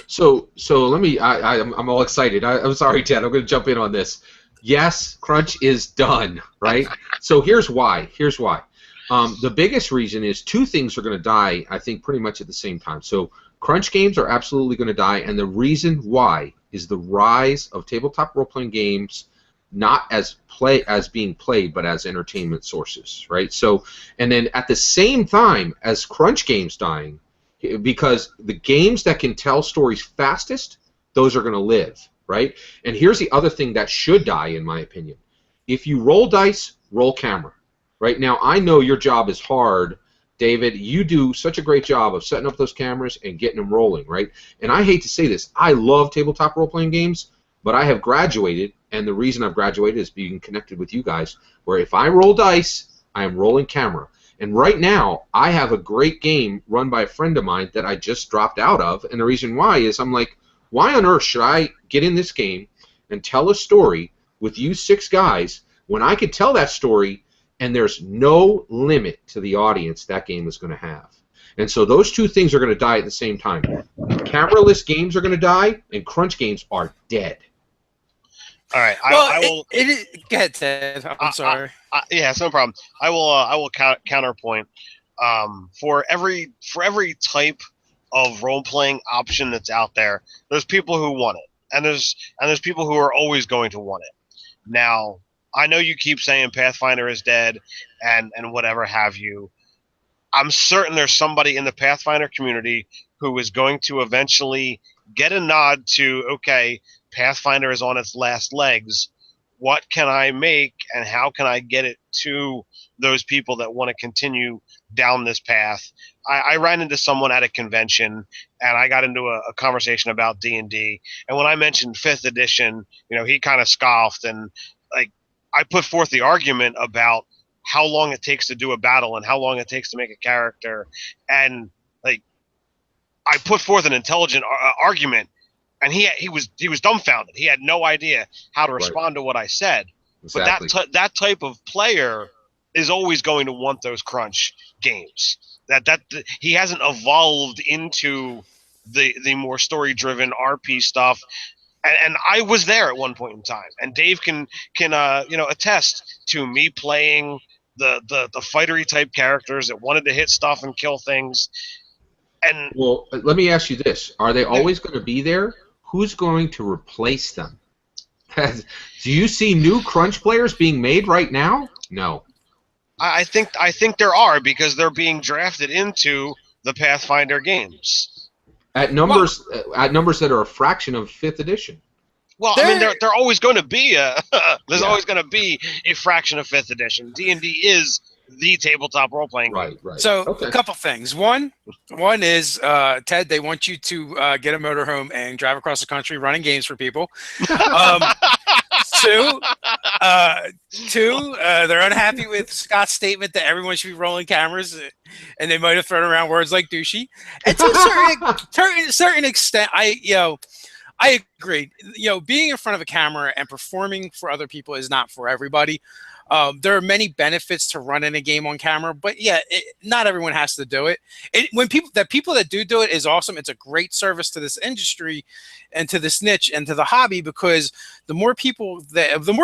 So let me. I'm all excited. I'm sorry, Ted. I'm going to jump in on this. Yes, crunch is done, right? So here's why. The biggest reason is 2 things are going to die, I think, pretty much at the same time. So crunch games are absolutely going to die, and the reason why is the rise of tabletop role-playing games, not as being played, but as entertainment sources, right? So, and then at the same time as crunch games dying, because the games that can tell stories fastest, those are going to live, right? And here's the other thing that should die, in my opinion. If you roll dice, roll camera. Right now, I know your job is hard, David. You do such a great job of setting up those cameras and getting them rolling, right? And I hate to say this, I love tabletop role-playing games, but I have graduated, and the reason I've graduated is being connected with you guys, where if I roll dice, I am rolling camera. And right now, I have a great game run by a friend of mine that I just dropped out of, and the reason why is I'm like, why on earth should I get in this game and tell a story with you 6 guys when I could tell that story and there's no limit to the audience that game is going to have? And so those 2 things are going to die at the same time. Cameraless games are going to die, and crunch games are dead. All right, I will. Go ahead, Ted. I'm sorry. Yeah, it's no problem. I will counterpoint. For every type of role playing option that's out there, there's people who want it, and there's people who are always going to want it. Now, I know you keep saying Pathfinder is dead, and whatever have you. I'm certain there's somebody in the Pathfinder community who is going to eventually get a nod to, okay, Pathfinder is on its last legs. What can I make, and how can I get it to those people that want to continue down this path? I ran into someone at a convention, and I got into a conversation about D&D. And when I mentioned 5th edition, he kind of scoffed, and like I put forth the argument about how long it takes to do a battle and how long it takes to make a character, and like I put forth an intelligent argument. And he was dumbfounded. He had no idea how to respond to what I said. Exactly. But that type of player is always going to want those crunch games. He hasn't evolved into the more story driven RP stuff. And I was there at one point in time. And Dave can attest to me playing the fightery type characters that wanted to hit stuff and kill things. And well, let me ask you this: are they always going to be there? Who's going to replace them? Do you see new crunch players being made right now? No. I think there are, because they're being drafted into the Pathfinder games. At numbers that are a fraction of 5th edition. Well, I mean, they're always going to be always going to be a fraction of 5th edition. D&D is the tabletop role-playing game. Right. So Okay. a couple things. One is Ted. They want you to get a motorhome and drive across the country running games for people. Two, they're unhappy with Scott's statement that everyone should be rolling cameras, and they might have thrown around words like douchey. And to a certain extent, I agree. Being in front of a camera and performing for other people is not for everybody. There are many benefits to running a game on camera, but yeah, not everyone has to do it. People that do it is awesome. It's a great service to this industry and to this niche and to the hobby, because the more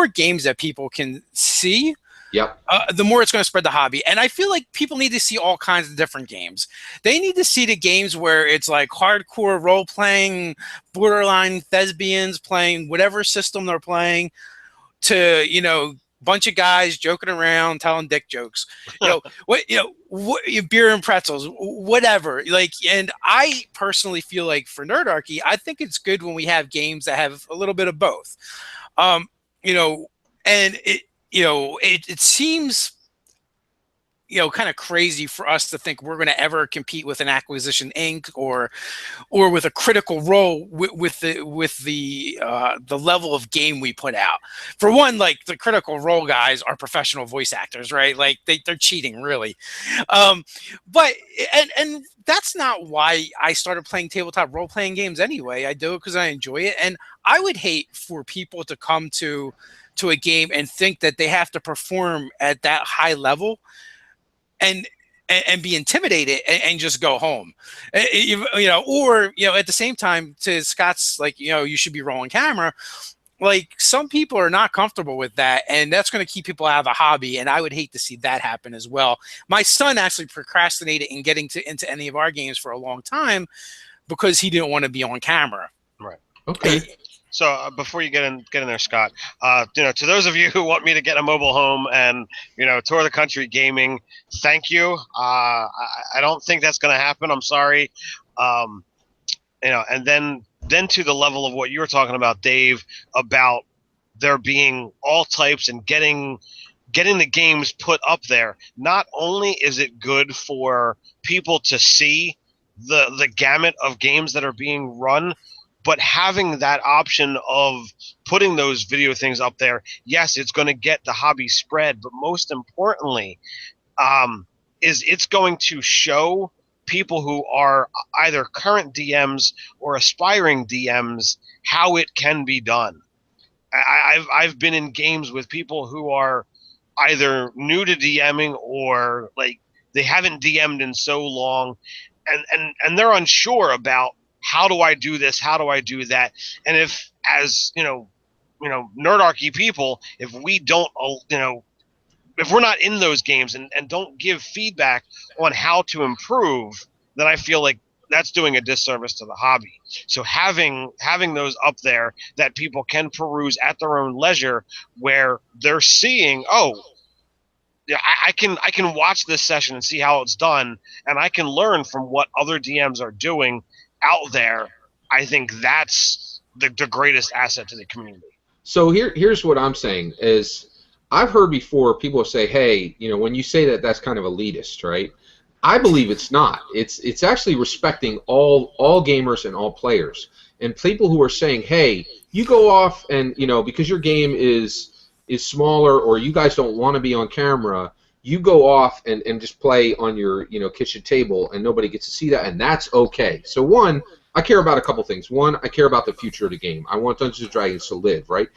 games that people can see, the more it's going to spread the hobby. And I feel like people need to see all kinds of different games. They need to see the games where it's like hardcore role-playing, borderline thespians playing whatever system they're playing, to, bunch of guys joking around, telling dick jokes, beer and pretzels, whatever. And I personally feel like for Nerdarchy, I think it's good when we have games that have a little bit of both. And it seems, kind of crazy for us to think we're going to ever compete with an Acquisition Inc. or with a Critical Role with the level of game we put out. For one, like the Critical Role guys are professional voice actors, right? Like they're cheating, really. But that's not why I started playing tabletop role-playing games anyway. I do it because I enjoy it, and I would hate for people to come to a game and think that they have to perform at that high level and be intimidated and just go home, or at the same time, to Scott's, you should be rolling camera. Like, some people are not comfortable with that, and that's going to keep people out of the hobby. And I would hate to see that happen as well. My son actually procrastinated in getting into any of our games for a long time because he didn't want to be on camera. Right. Okay. So before you get in there, Scott, to those of you who want me to get a mobile home and tour the country gaming, thank you. I don't think that's going to happen. I'm sorry. And then to the level of what you were talking about, Dave, about there being all types and getting the games put up there. Not only is it good for people to see the gamut of games that are being run, but having that option of putting those video things up there, yes, it's going to get the hobby spread, but most importantly, is it's going to show people who are either current DMs or aspiring DMs how it can be done. I've been in games with people who are either new to DMing or they haven't DM'd in so long, and they're unsure about, how do I do this? How do I do that? And if, as Nerdarchy people, if we don't, if we're not in those games and don't give feedback on how to improve, then I feel like that's doing a disservice to the hobby. So having those up there that people can peruse at their own leisure, where they're seeing, I can watch this session and see how it's done, and I can learn from what other DMs are doing out there. I think that's the greatest asset to the community. So here's what I'm saying is, I've heard before people say, hey, when you say that, that's kind of elitist, right? I believe it's not. It's actually respecting all gamers and all players. And people who are saying, hey, you go off and, because your game is smaller, or you guys don't want to be on camera, you go off and just play on your kitchen table, and nobody gets to see that, and that's okay. So one, I care about a couple things. One, I care about the future of the game. I want Dungeons & Dragons to live, right?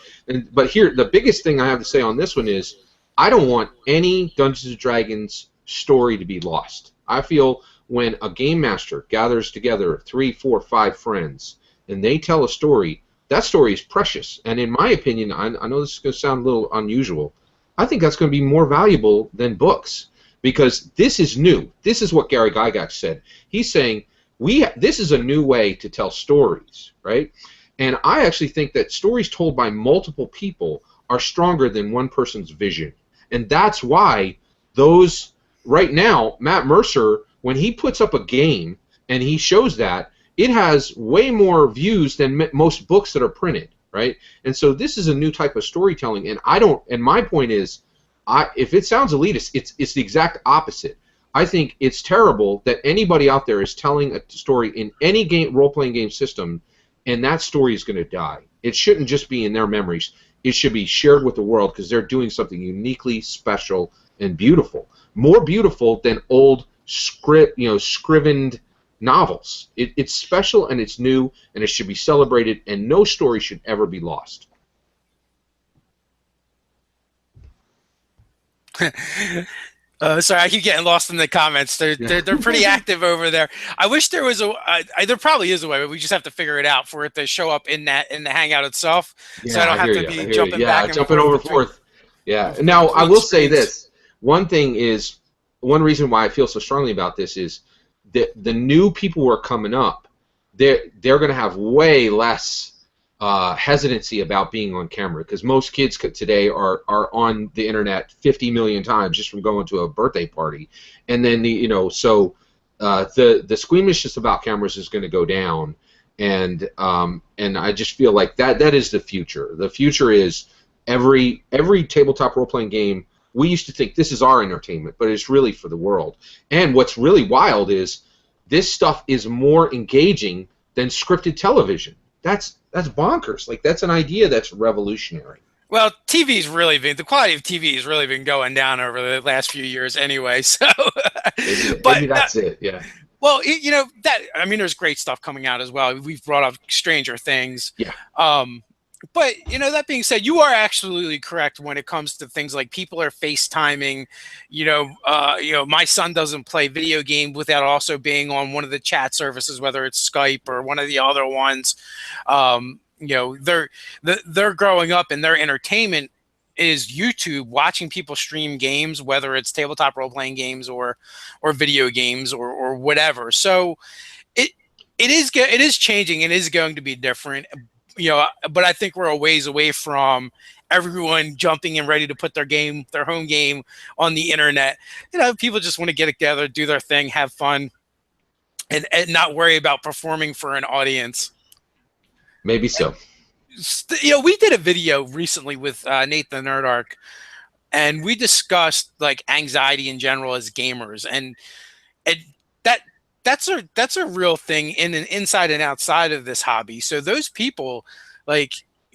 But here, the biggest thing I have to say on this one is, I don't want any Dungeons & Dragons story to be lost. I feel when a game master gathers together 3, 4, 5 friends, and they tell a story, that story is precious. And in my opinion, I know this is going to sound a little unusual, I think that's going to be more valuable than books, because this is new. This is what Gary Gygax said. He's saying this is a new way to tell stories, right? And I actually think that stories told by multiple people are stronger than one person's vision. And that's why right now, Matt Mercer when he puts up a game and he shows that, it has way more views than most books that are printed, right? And so this is a new type of storytelling, and my point is, if it sounds elitist, it's the exact opposite. I think it's terrible that anybody out there is telling a story in any game, role-playing game system, and that story is going to die. It shouldn't just be in their memories. It should be shared with the world because they're doing something uniquely special and beautiful, more beautiful than old scrivened novels. It's special and it's new and it should be celebrated, and no story should ever be lost. Sorry, I keep getting lost in the comments. They're pretty active over there. I wish there was there probably is a way, but we just have to figure it out for it to show up in the Hangout itself. Yeah, so I don't have to be jumping back and jumping over forth. Yeah. Now I will say this. One reason why I feel so strongly about this is that the new people who are coming up, they're going to have way less hesitancy about being on camera, because most kids today are on the internet 50 million times just from going to a birthday party, and then the squeamishness about cameras is going to go down, and I just feel like that is the future. The future is every tabletop role-playing game. We used to think this is our entertainment, but it's really for the world. And what's really wild is this stuff is more engaging than scripted television. That's bonkers. Like, that's an idea that's revolutionary. Well, the quality of TV has really been going down over the last few years anyway. So, maybe that's it. Yeah. Well, there's great stuff coming out as well. We've brought up Stranger Things. Yeah. But, that being said, you are absolutely correct when it comes to things like people are FaceTiming. My son doesn't play video game without also being on one of the chat services, whether it's Skype or one of the other ones. They're growing up and their entertainment is YouTube, watching people stream games, whether it's tabletop role-playing games or video games or whatever. So it is changing. It is going to be different. But I think we're a ways away from everyone jumping and ready to put their home game on the internet. People just want to get together, do their thing, have fun, and not worry about performing for an audience. Maybe so. We did a video recently with Nate the Nerd Arc, and we discussed like anxiety in general as gamers, and that's a real thing inside and outside of this hobby. So those people, like,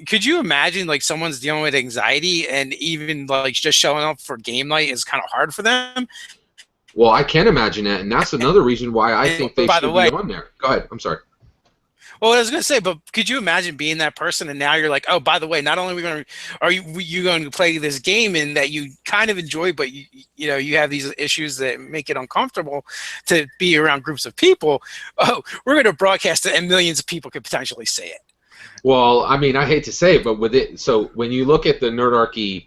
could you imagine like someone's dealing with anxiety and even like just showing up for game night is kind of hard for them? Well, I can imagine that, and that's another reason why I think they should be on there. Go ahead. I'm sorry. Well, I was going to say, but could you imagine being that person and now you're like, oh, by the way, not only are you going to play this game and that you kind of enjoy, but you have these issues that make it uncomfortable to be around groups of people. Oh, we're going to broadcast it and millions of people could potentially see it. Well, I mean, I hate to say it, but so when you look at the Nerdarchy,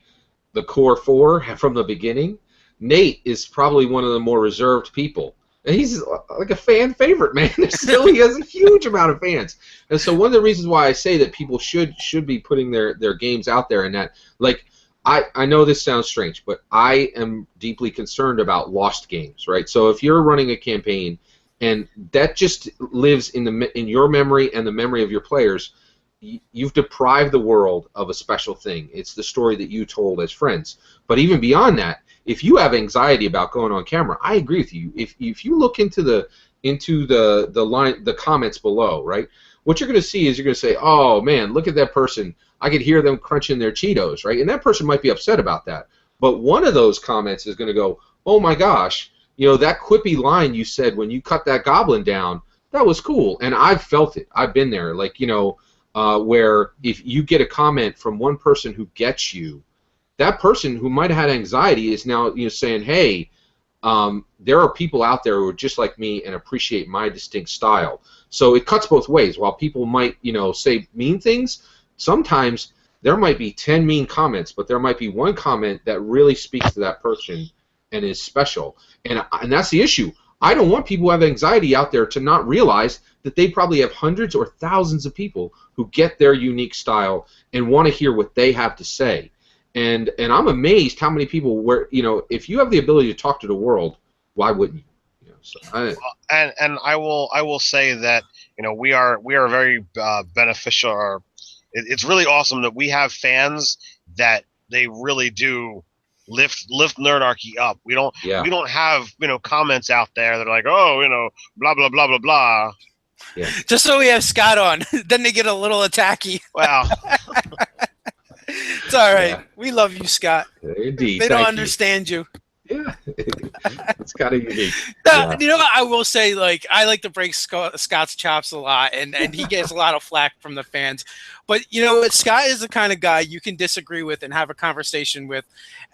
the core four from the beginning, Nate is probably one of the more reserved people. And he's like a fan favorite, man. Still, he has a huge amount of fans. And so one of the reasons why I say that people should be putting their games out there, and that, like, I know this sounds strange, but I am deeply concerned about lost games, right? So if you're running a campaign and that just lives in your memory and the memory of your players, you've deprived the world of a special thing. It's the story that you told as friends. But even beyond that, if you have anxiety about going on camera, I agree with you. If you look into the comments below, right, what you're going to see is you're going to say, oh man, look at that person. I could hear them crunching their Cheetos, right? And that person might be upset about that. But one of those comments is going to go, oh my gosh, that quippy line you said when you cut that goblin down, that was cool. And I've felt it. I've been there. Like, where if you get a comment from one person who gets you, that person who might have had anxiety is now saying, hey, there are people out there who are just like me and appreciate my distinct style. So it cuts both ways. While people might say mean things, sometimes there might be 10 mean comments, but there might be one comment that really speaks to that person and is special. And that's the issue. I don't want people who have anxiety out there to not realize that they probably have hundreds or thousands of people who get their unique style and want to hear what they have to say. And I'm amazed how many people if you have the ability to talk to the world, why wouldn't you? So and I will say that we are very beneficial. Or it's really awesome that we have fans that they really do lift Nerdarchy up. We don't have comments out there that are like, oh, blah blah blah blah blah. Yeah. Just so we have Scott on, then they get a little attacky. Well, it's all right. Yeah. We love you, Scott. Indeed. They don't understand you. Yeah, it's kind of unique. Yeah. You know what I will say? Like, I like to break Scott's chops a lot, and he gets a lot of flack from the fans. But you know what? Scott is the kind of guy you can disagree with and have a conversation with,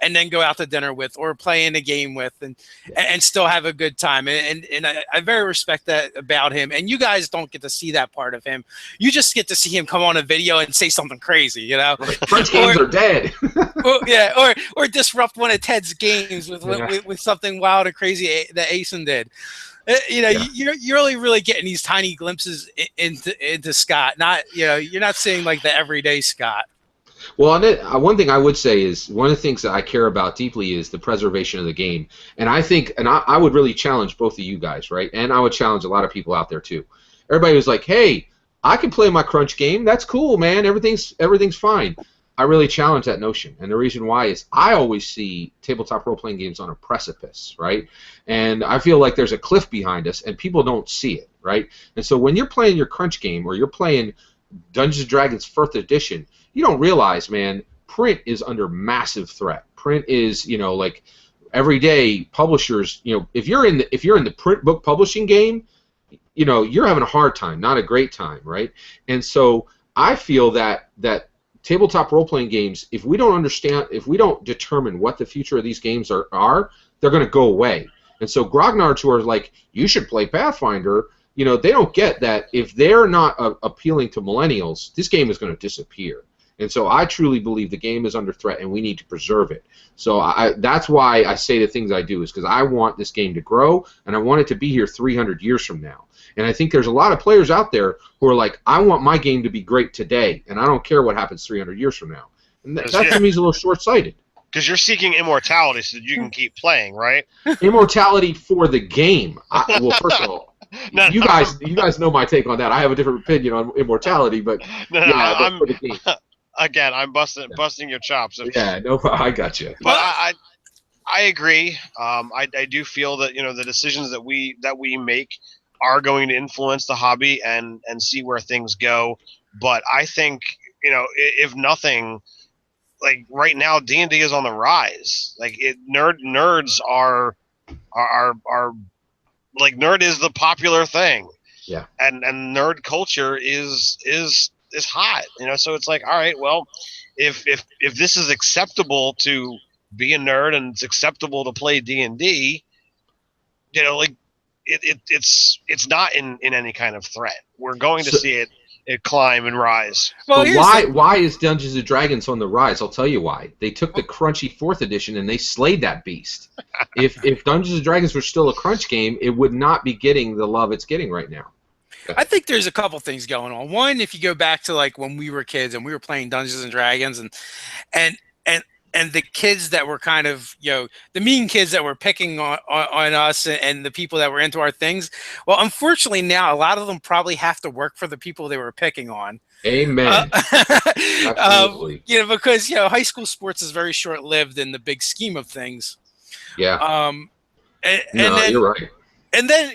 and then go out to dinner with, or play in a game with, and still have a good time. And I very respect that about him. And you guys don't get to see that part of him. You just get to see him come on a video and say something crazy. French games are dead. or disrupt one of Ted's games with something wild and crazy that Asen did. You're really getting these tiny glimpses into Scott. Not you're not seeing like the everyday Scott. Well, one thing I would say is one of the things that I care about deeply is the preservation of the game, and I think, and I would really challenge both of you guys, right? And I would challenge a lot of people out there too. Everybody was like, "Hey, I can play my crunch game. That's cool, man. Everything's fine." I really challenge that notion, and the reason why is I always see tabletop role-playing games on a precipice, right? And I feel like there's a cliff behind us, and people don't see it, right? And so when you're playing your crunch game or you're playing Dungeons & Dragons 4th edition, you don't realize, man, print is under massive threat. Print is, like every day publishers, if you're in the print book publishing game, you're having a hard time, not a great time, right? And so I feel that tabletop role-playing games, if we don't determine what the future of these games are, they're going to go away. And so grognards who are like, you should play Pathfinder, they don't get that if they're not appealing to millennials, this game is going to disappear. And so I truly believe the game is under threat and we need to preserve it. So that's why I say the things I do, is because I want this game to grow and I want it to be here 300 years from now. And I think there's a lot of players out there who are like, I want my game to be great today, and I don't care what happens 300 years from now. And that to me is a little short-sighted. Because you're seeking immortality so that you can keep playing, right? Immortality for the game. Well, first of all, you guys know my take on that. I have a different opinion on immortality, but for the game. Again, I'm busting your chops. I got you. But I agree. I do feel that the decisions that we make are going to influence the hobby and see where things go. But I think if nothing, like right now, D&D is on the rise. Like nerds are like, nerd is the popular thing. Yeah. And nerd culture is hot. So it's like, all right, well, if this is acceptable to be a nerd and it's acceptable to play D&D, like it's not in any kind of threat. We're going to see it climb and rise. Well, why is Dungeons & Dragons on the rise? I'll tell you why. They took the crunchy 4th edition and they slayed that beast. If Dungeons & Dragons were still a crunch game, it would not be getting the love it's getting right now. I think there's a couple things going on. One, if you go back to like when we were kids and we were playing Dungeons and Dragons, and the kids that were kind of the mean kids that were picking on us and the people that were into our things. Well, unfortunately now a lot of them probably have to work for the people they were picking on. Amen. Absolutely. Because high school sports is very short lived in the big scheme of things. Yeah. You're right. And then,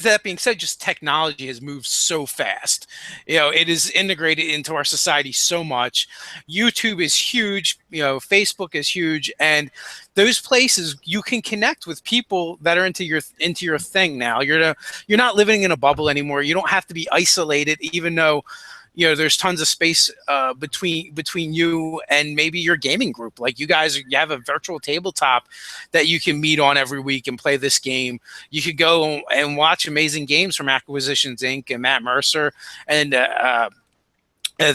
that being said, just technology has moved so fast. It is integrated into our society so much. YouTube is huge. Facebook is huge, and those places you can connect with people that are into your thing now. You're not living in a bubble anymore. You don't have to be isolated, even though there's tons of space between you and maybe your gaming group. Like you have a virtual tabletop that you can meet on every week and play this game. You could go and watch amazing games from Acquisitions Inc. and Matt Mercer and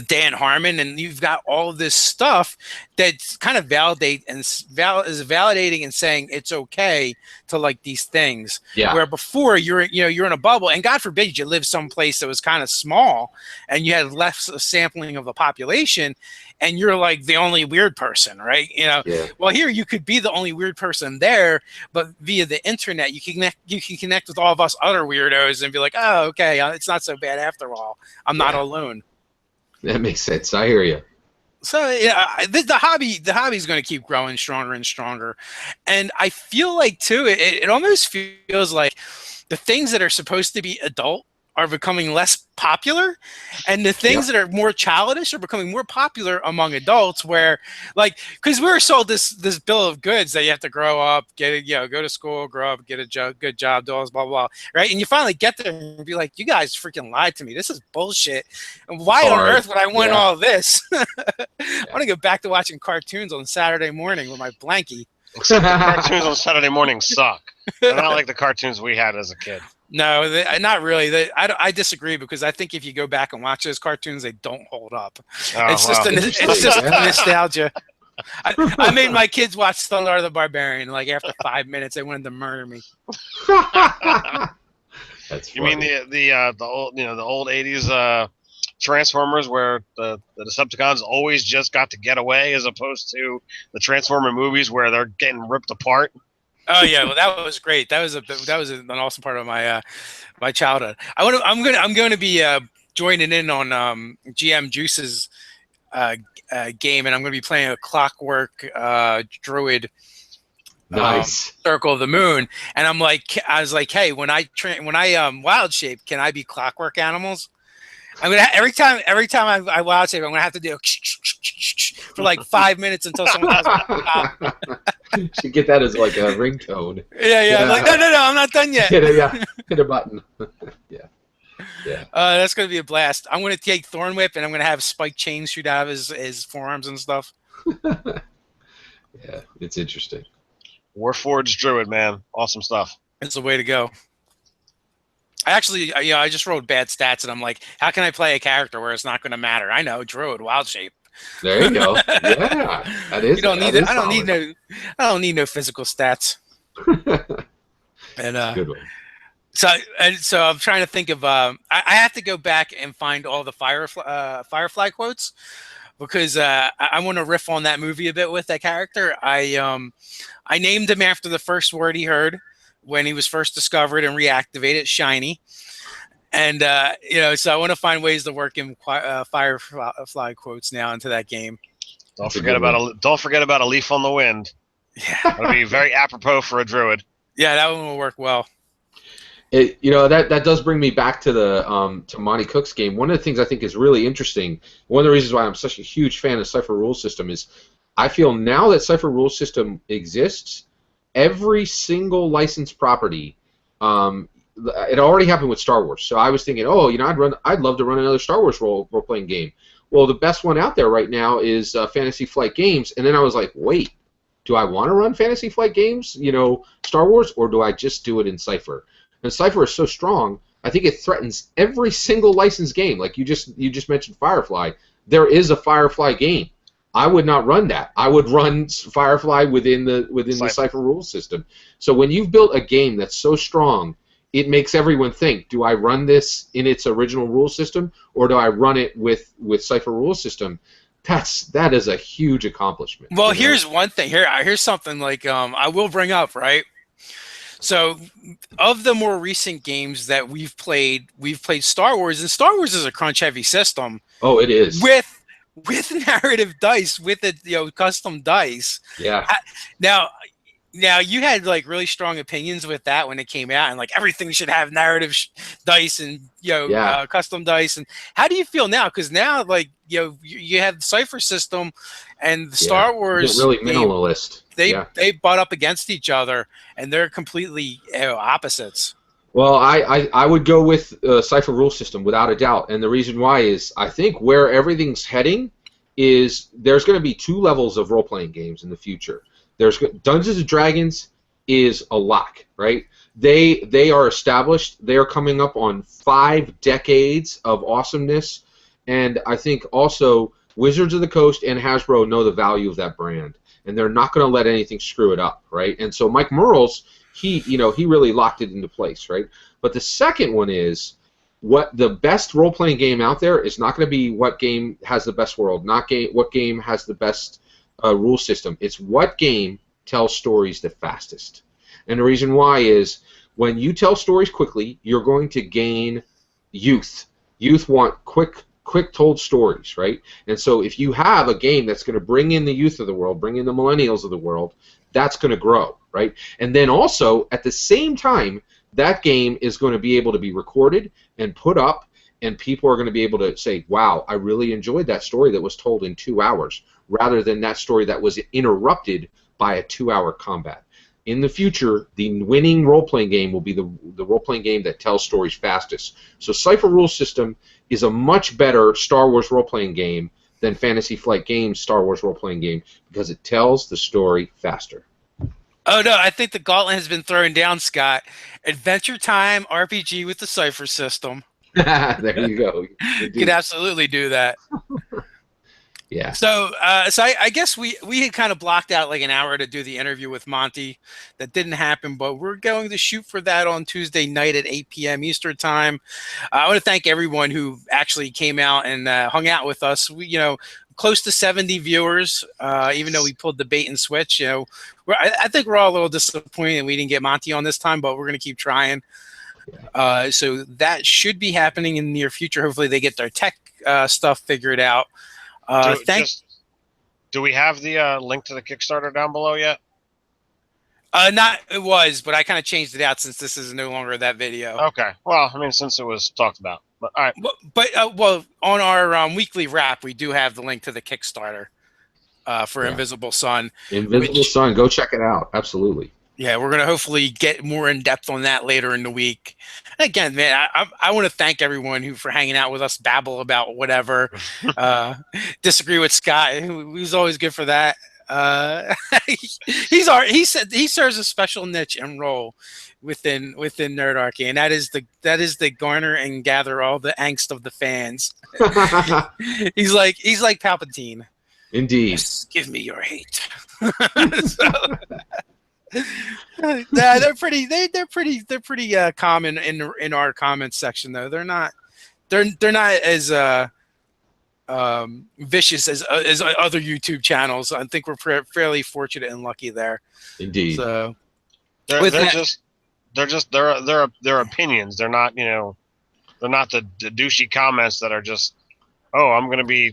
Dan Harmon, and you've got all of this stuff that's kind of is validating and saying it's okay to like these things. Yeah. Where before you're in a bubble, and God forbid you live someplace that was kind of small and you had less sampling of the population, and you're like the only weird person, right? Yeah. Well, here you could be the only weird person there, but via the internet you can connect with all of us other weirdos and be like, oh, okay, it's not so bad after all. I'm not alone. That makes sense. I hear you. So yeah, the hobby is going to keep growing stronger and stronger, and I feel like too, it almost feels like the things that are supposed to be adult are becoming less popular, and the things that are more childish are becoming more popular among adults. Where, like, because we were sold this bill of goods that you have to grow up, go to school, grow up, get a good job, do all this, blah, blah, blah, right? And you finally get there and be like, you guys freaking lied to me. This is bullshit. And why on earth would I want all this? I want to go back to watching cartoons on Saturday morning with my blankie. Except the cartoons on Saturday morning suck. They're not like the cartoons we had as a kid. No, not really. I disagree, because I think if you go back and watch those cartoons, they don't hold up. It's just nostalgia. I made my kids watch Thunder the Barbarian. Like after 5 minutes, they wanted to murder me. That's funny. You mean the old '80s Transformers, where the Decepticons always just got to get away, as opposed to the Transformer movies where they're getting ripped apart? Oh yeah, well that was great. That was an awesome part of my my childhood. I'm going to be joining in on GM Juice's game, and I'm going to be playing a Clockwork Druid. Nice. Circle of the Moon, and I was like, hey, when I wild shape, can I be clockwork animals? I'm gonna every time I wild shape, I'm gonna have to do for like 5 minutes until someone has Should get that as like a ringtone. Yeah. Like, no, I'm not done yet. Hit a button. Yeah. That's gonna be a blast. I'm gonna take Thorn Whip, and I'm gonna have spike chains shoot out of his forearms and stuff. Yeah, it's interesting. Warforged Druid, man, awesome stuff. It's the way to go. I just rolled bad stats, and I'm like, how can I play a character where it's not going to matter? I know, Druid, wild shape. There you go. Yeah, that is. You don't need it. I don't need no physical stats. And good one. So I'm trying to think of. I have to go back and find all the Firefly quotes, because I want to riff on that movie a bit with that character. I named him after the first word he heard when he was first discovered and reactivated, shiny. And so I want to find ways to work in Firefly quotes now into that game. Don't forget about a leaf on the wind. Yeah, that'll be very apropos for a druid. Yeah, that one will work well. That does bring me back to the to Monty Cook's game. One of the things I think is really interesting, one of the reasons why I'm such a huge fan of Cypher Rule System, is I feel now that Cypher Rule System exists, every single licensed property, it already happened with Star Wars. So I was thinking, I'd love to run another Star Wars role-playing game. Well, the best one out there right now is Fantasy Flight Games, and then I was like, wait, do I want to run Fantasy Flight Games, Star Wars, or do I just do it in Cypher? And Cypher is so strong, I think it threatens every single licensed game. Like you just mentioned Firefly. There is a Firefly game. I would not run that. I would run Firefly within the Cypher Rule System. So when you've built a game that's so strong, it makes everyone think, do I run this in its original rule system, or do I run it with Cypher Rule System? That is a huge accomplishment. Well, here's one thing. Here's something like I will bring up, right? So, of the more recent games that we've played Star Wars, and Star Wars is a crunch-heavy system. Oh, it is. With narrative dice, with it, custom dice. Yeah. Now you had like really strong opinions with that when it came out, and like everything should have narrative dice and custom dice. And how do you feel now? Because now, like you have the Cypher System and the Star Wars. Really minimalist. They butt up against each other, and they're completely opposites. Well, I would go with Cypher Rule System without a doubt, and the reason why is I think where everything's heading is there's going to be 2 levels of role-playing games in the future. There's Dungeons and Dragons is a lock, right? They are established. They are coming up on 5 decades of awesomeness, And I think also Wizards of the Coast and Hasbro know the value of that brand, and they're not going to let anything screw it up, right? And so Mike Merles, he really locked it into place, right? But the second one is, what the best role-playing game out there is not going to be what game has the best world, what game has the best rule system. It's what game tells stories the fastest. And the reason why is, when you tell stories quickly, you're going to gain youth. Youth want quick told stories, right? And so if you have a game that's going to bring in the youth of the world, bring in the millennials of the world, that's going to grow, right? And then also, at the same time, that game is going to be able to be recorded and put up, and people are going to be able to say, wow, I really enjoyed that story that was told in 2 hours, rather than that story that was interrupted by a 2-hour combat. In the future, the winning role-playing game will be the role-playing game that tells stories fastest. So Cypher Rule System is a much better Star Wars role-playing game than Fantasy Flight Games' Star Wars role-playing game, because it tells the story faster. Oh, no, I think the gauntlet has been thrown down, Scott. Adventure Time RPG with the Cypher System. There you go. You could absolutely do that. Yeah. So I guess we had kind of blocked out like an hour to do the interview with Monty. That didn't happen, but we're going to shoot for that on Tuesday night at 8 p.m. Eastern Time. I want to thank everyone who actually came out and hung out with us. We, close to 70 viewers, even though we pulled the bait and switch. I think we're all a little disappointed we didn't get Monty on this time, but we're going to keep trying. So that should be happening in the near future. Hopefully they get their tech stuff figured out. Do we have the link to the Kickstarter down below yet? It was, but I kind of changed it out since this is no longer that video. Okay. Well, I mean, since it was talked about. But all right. But on our weekly wrap, we do have the link to the Kickstarter for Invisible Sun. Invisible Sun, go check it out. Absolutely. Yeah, we're going to hopefully get more in depth on that later in the week. And again, man, I want to thank everyone who for hanging out with us, babble about whatever, disagree with Scott. He's always good for that. He serves a special niche and role within Nerdarchy, and that is the garner and gather all the angst of the fans. he's like Palpatine. Indeed. Just give me your hate. They're pretty common in our comments section, though. They're not as vicious as other YouTube channels. I think we're fairly fortunate and lucky there. Indeed. So they're their opinions. They're not they're not the douchey comments that are just, oh, I'm going to be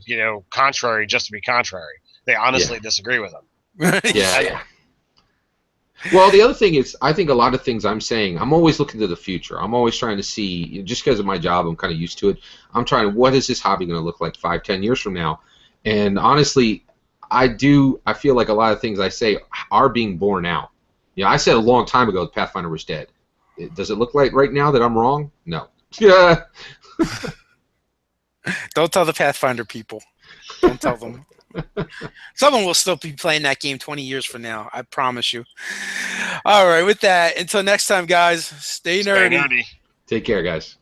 contrary just to be contrary. They honestly disagree with them. Yeah. Well, the other thing is, I think a lot of things I'm saying, I'm always looking to the future. I'm always trying to see, just because of my job, I'm kind of used to it. I'm trying, what is this hobby going to look like 5-10 years from now? And honestly, I feel like a lot of things I say are being borne out. I said a long time ago that Pathfinder was dead. Does it look like right now that I'm wrong? No. Yeah. Don't tell the Pathfinder people. Don't tell them. Someone will still be playing that game 20 years from now. I promise you. All right, with that, until next time, guys, stay nerdy. Take care, guys.